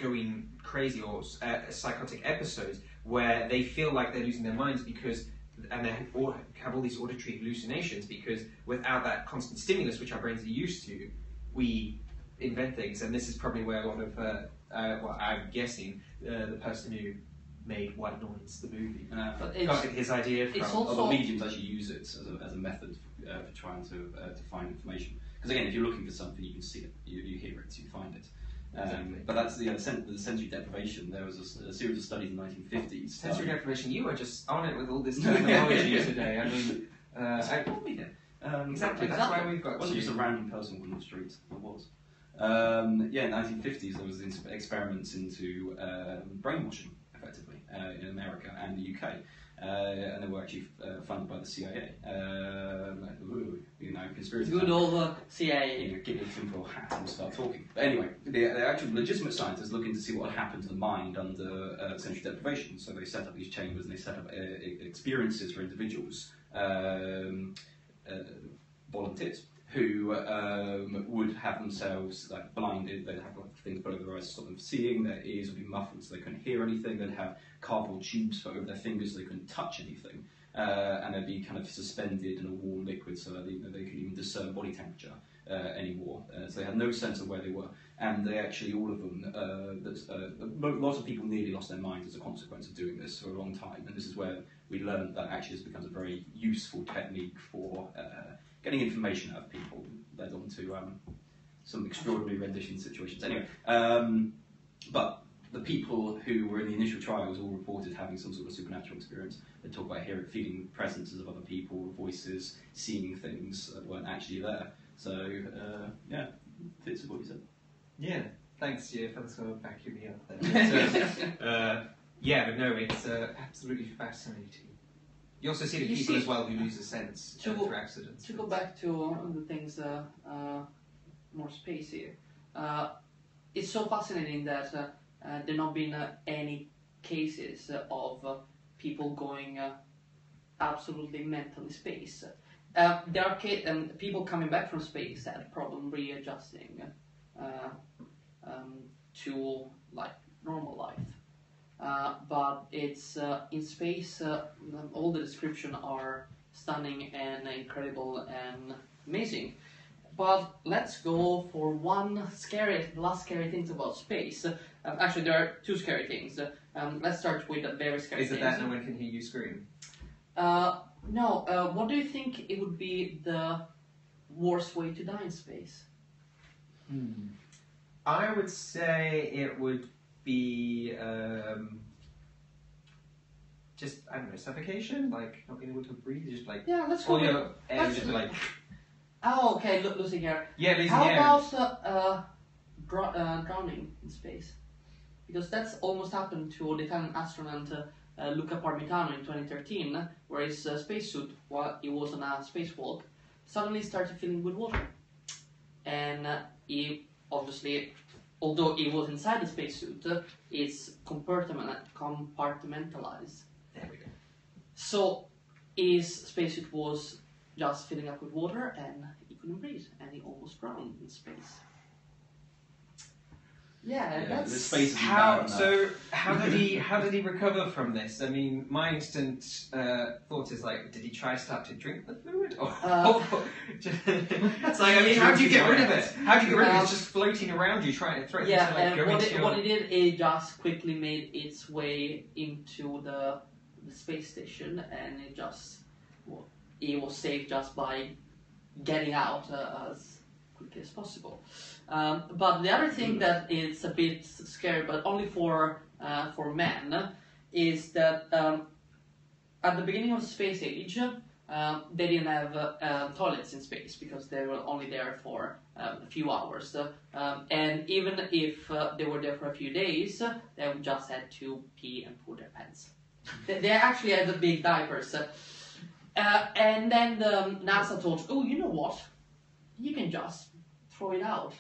Speaker 2: going crazy or psychotic episodes where they feel like they're losing their minds because, and they have all these auditory hallucinations because without that constant stimulus, which our brains are used to, we invent things. And this is probably where a lot of, well, I'm guessing, the person who made White Noise, the movie,
Speaker 1: But
Speaker 2: got his idea from.
Speaker 1: it's also-
Speaker 3: Other mediums actually use it as a method for trying to find information. Because again, if you're looking for something, you can see it, you hear it, you find it.
Speaker 2: Exactly.
Speaker 3: But that's the sensory deprivation. There was a series of studies in the 1950s.
Speaker 2: Sensory deprivation, you are just on it with all this terminology today. I mean, I probably did. Exactly, that's why we've got
Speaker 3: It wasn't
Speaker 2: you.
Speaker 3: just a random person on the street. It was. Yeah, in the 1950s there was experiments into brainwashing, effectively, in America and the UK. And they were actually funded by the CIA. Conspiracy.
Speaker 1: Good old CIA.
Speaker 3: You know, get your tinfoil hat and start talking. But anyway, the actual legitimate scientists looking to see what would happen to the mind under sensory deprivation. So they set up these chambers and they set up experiences for individuals, volunteers, who would have themselves like blinded. They'd have like things put over their eyes to stop them seeing. Their ears would be muffled so they couldn't hear anything. They'd have cardboard tubes put over their fingers so they couldn't touch anything. And they'd be kind of suspended in a warm liquid so that they couldn't even discern body temperature anymore. So they had no sense of where they were. And they actually, all of them, lots of people nearly lost their minds as a consequence of doing this for a long time. And this is where we learned that actually this becomes a very useful technique for getting information out of people, led on to some extraordinary rendition situations. Anyway, but the people who were in the initial trials all reported having some sort of supernatural experience. They talk about feeling presences of other people, voices, seeing things that weren't actually there. So, yeah, fits with what you said.
Speaker 2: Yeah, thanks, yeah, for sort of backing me up there. But, yeah, but no, it's absolutely fascinating. You also see the
Speaker 1: You
Speaker 2: people
Speaker 1: see-
Speaker 2: as well who lose a sense through accidents.
Speaker 1: To go back to the things more spacey, it's so fascinating that there not been any cases of people going absolutely mental in space. There are people coming back from space had a problem readjusting to like normal life. But it's in space, all the descriptions are stunning and incredible and amazing. But let's go for one last scary thing about space. Actually, there are two scary things. Let's start with the very scary
Speaker 2: Is
Speaker 1: things.
Speaker 2: it that no one can hear you scream?
Speaker 1: No. What do you think it would be the worst way to die in space?
Speaker 2: I would say it would be just, I don't know, suffocation? Like not being able to breathe? Just like
Speaker 1: Yeah, let's go.
Speaker 2: all
Speaker 1: with-
Speaker 2: your air just like,
Speaker 1: Oh, okay, losing air.
Speaker 2: yeah, losing
Speaker 1: How
Speaker 2: air.
Speaker 1: about drowning in space? Because that's almost happened to the Italian astronaut Luca Parmitano in 2013, where his spacesuit, while he was on a spacewalk, suddenly started filling with water. And he obviously, although he was inside the spacesuit, it's compartmentalized.
Speaker 2: There we go.
Speaker 1: So his spacesuit was just filling up with water, and he couldn't breathe, and he almost drowned in space. Yeah, that's
Speaker 3: the space is
Speaker 2: How
Speaker 3: bad enough.
Speaker 2: so? How did he recover from this? I mean, my instant thought is like, did he try to start to drink the fluid? Or it's like, I mean, how do you get rid of it? How do you get rid of it? It's just floating around you, trying to throw it.
Speaker 1: Yeah,
Speaker 2: into, like,
Speaker 1: and
Speaker 2: go into
Speaker 1: what it did, it just quickly made its way into the space station, and it was saved just by getting out as quickly as possible. But the other thing that is a bit scary, but only for men, is that at the beginning of the space age, they didn't have toilets in space because they were only there for a few hours. And even if they were there for a few days, they just had to pee and poo their pants. They actually had the big diapers. And then NASA thought, oh, you know what? You can just throw it out.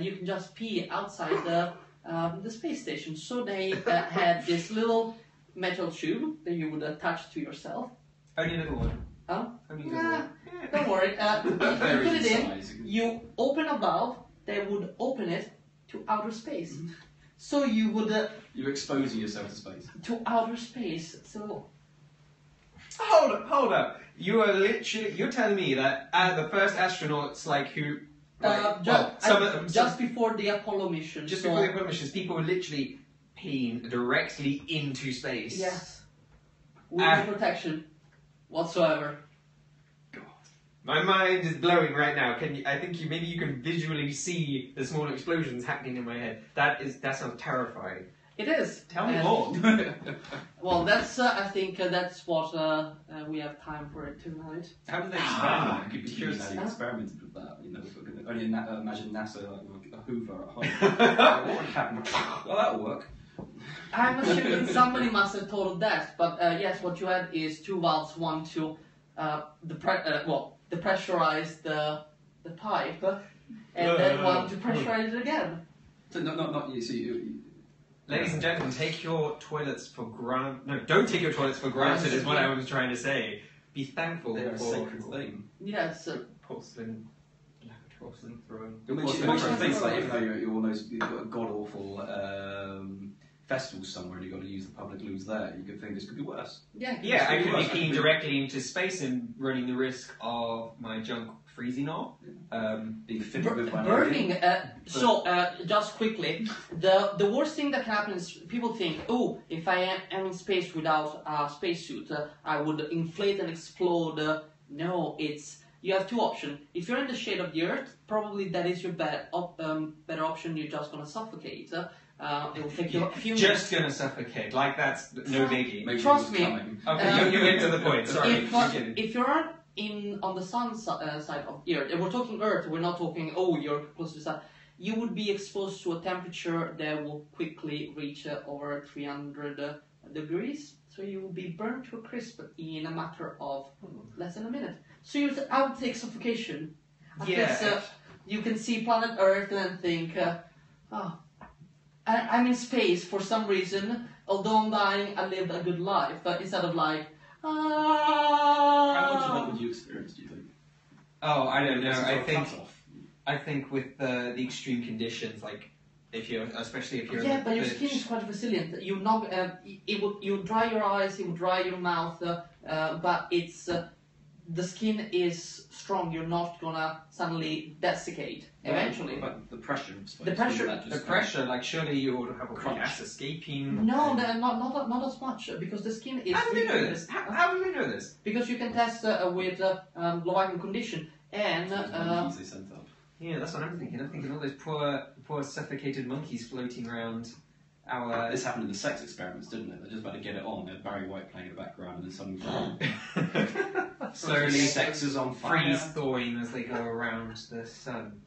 Speaker 1: You can just pee outside the space station. So they had this little metal tube that you would attach to yourself.
Speaker 2: Only a little one.
Speaker 1: Huh?
Speaker 2: Only a little one.
Speaker 1: Don't worry. You
Speaker 3: Very
Speaker 1: put it in.
Speaker 3: size.
Speaker 1: You open a valve. They would open it to outer space.
Speaker 3: Mm-hmm.
Speaker 1: So you would
Speaker 3: You're exposing yourself to space.
Speaker 1: to outer space. So
Speaker 2: Hold up. You're telling me that the first astronauts, like, who...
Speaker 1: just before the Apollo mission.
Speaker 2: Just
Speaker 1: so,
Speaker 2: before the Apollo missions, people were literally peeing directly into space.
Speaker 1: Yes. With no protection whatsoever.
Speaker 2: My mind is blowing right now. I think maybe you can visually see the small explosions happening in my head. That sounds terrifying.
Speaker 1: It is.
Speaker 2: Tell me more.
Speaker 1: Well, that's. I think that's what we have time for it tonight.
Speaker 3: How did they experiment? I'd be curious how they experimented with that. You know, only imagine NASA like with a Hoover at home. What would happen? Well, that'll work.
Speaker 1: I'm assuming somebody must have thought of that. But yes, what you had is two valves. One to depressurize the pipe, and then one to pressurize it again.
Speaker 3: So not you see.
Speaker 2: Ladies and gentlemen, take your toilets for granted. No, don't take your toilets for granted. Is what I was trying to say. Be thankful
Speaker 3: They're a
Speaker 2: for
Speaker 3: sacred thing.
Speaker 1: Yes.
Speaker 2: porcelain throne.
Speaker 3: It makes you think like if you've got a god awful festival somewhere and you've got to use the public loos there, you could think this could be worse.
Speaker 1: Yeah.
Speaker 2: Yeah, I could be peeing directly into space and running the risk of my junk freezing off.
Speaker 3: Being fitted with my
Speaker 1: burning. Just quickly, the worst thing that can happen is people think, oh, if I am in space without a spacesuit, I would inflate and explode. No, you have two options. If you're in the shade of the Earth, probably that is your better option. You're just gonna suffocate. It will take you a few minutes.
Speaker 2: Just gonna suffocate. Like that's no biggie.
Speaker 1: Trust me.
Speaker 2: Okay, you get to the point. Sorry.
Speaker 1: If you're on the sun side of the Earth, and we're talking Earth, we're not talking, oh, you're close to the sun, you would be exposed to a temperature that will quickly reach over 300 degrees, so you will be burned to a crisp in a matter of less than a minute. So I would take suffocation. Because you can see planet Earth and think, I'm in space for some reason, although I'm dying, I lived a good life, instead of like,
Speaker 3: How much of that would you experience, do you think?
Speaker 2: Oh, I don't know.
Speaker 3: Cut-off.
Speaker 2: I think with the extreme conditions, like especially if you're
Speaker 1: but your skin is quite resilient. You not you dry your eyes, it will dry your mouth, but it's the skin is strong. You're not gonna suddenly desiccate eventually.
Speaker 3: But the pressure of space.
Speaker 1: The pressure,
Speaker 2: like surely you would have a gas escaping.
Speaker 1: No, not as much because the skin is.
Speaker 2: How do we know this? How do we know this?
Speaker 1: Because you can test with low vacuum condition and.
Speaker 3: Monkeys they sent up.
Speaker 2: Yeah, that's what I'm thinking. I'm thinking all those poor suffocated monkeys floating around our.
Speaker 3: This happened in the sex experiments, didn't it? They're just about to get it on. They had Barry White playing in the background, and then suddenly
Speaker 2: slowly
Speaker 3: sex is on fire.
Speaker 2: Freeze thawing as they go around the sun.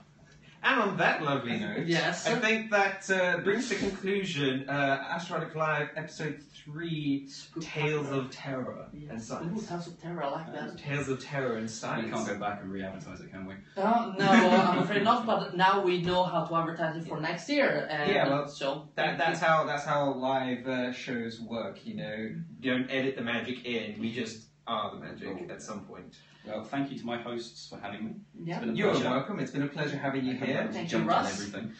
Speaker 2: And on that lovely note,
Speaker 1: yes,
Speaker 2: I think that brings to conclusion Astroholic Live Episode 3, Tales of Terror and Science.
Speaker 1: Ooh, Tales of Terror, I like that.
Speaker 2: Tales of Terror and Science.
Speaker 3: We can't go back and re-advertise it, can we?
Speaker 1: No, I'm afraid not. But now we know how to advertise it for next year. So
Speaker 2: that's how live shows work. You know, you don't edit the magic in. We just are the magic at some point.
Speaker 3: Well, thank you to my hosts for having me.
Speaker 1: Yeah.
Speaker 3: It's been a
Speaker 2: You're
Speaker 3: pleasure.
Speaker 2: welcome. It's been a pleasure having you here.
Speaker 1: Thank you,
Speaker 3: Jumped on
Speaker 1: Russ.
Speaker 3: everything.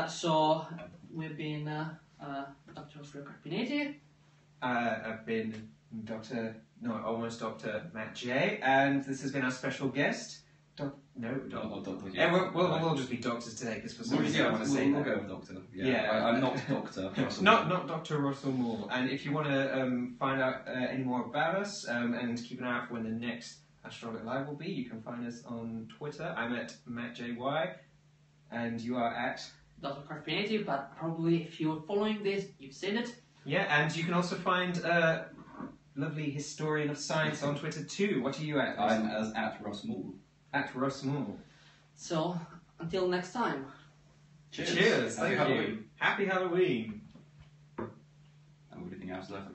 Speaker 1: So we've been Dr. Carpinetti.
Speaker 2: I've been almost Dr. Matt J, and this has been our special guest.
Speaker 3: Not Doctor.
Speaker 2: Yeah, we'll just be doctors today because for some reason I want to say
Speaker 3: we'll
Speaker 2: that.
Speaker 3: go with Doctor.
Speaker 2: Yeah.
Speaker 3: I'm not Doctor.
Speaker 2: Not Dr. Russell Moore. And if you want to find out any more about us and keep an eye out for when the next Astroholic Live will be, you can find us on Twitter. I'm at MattJY, and you are at
Speaker 1: Dr. Carpinetti, but probably if you're following this, you've seen it.
Speaker 2: Yeah, and you can also find lovely historian of science on Twitter too. What are you at?
Speaker 3: I'm at Ross Moore.
Speaker 2: At Russ Moore.
Speaker 1: So until next time.
Speaker 2: Cheers.
Speaker 3: Happy
Speaker 2: Thank you.
Speaker 3: Halloween.
Speaker 2: Happy Halloween.
Speaker 3: And everything else left.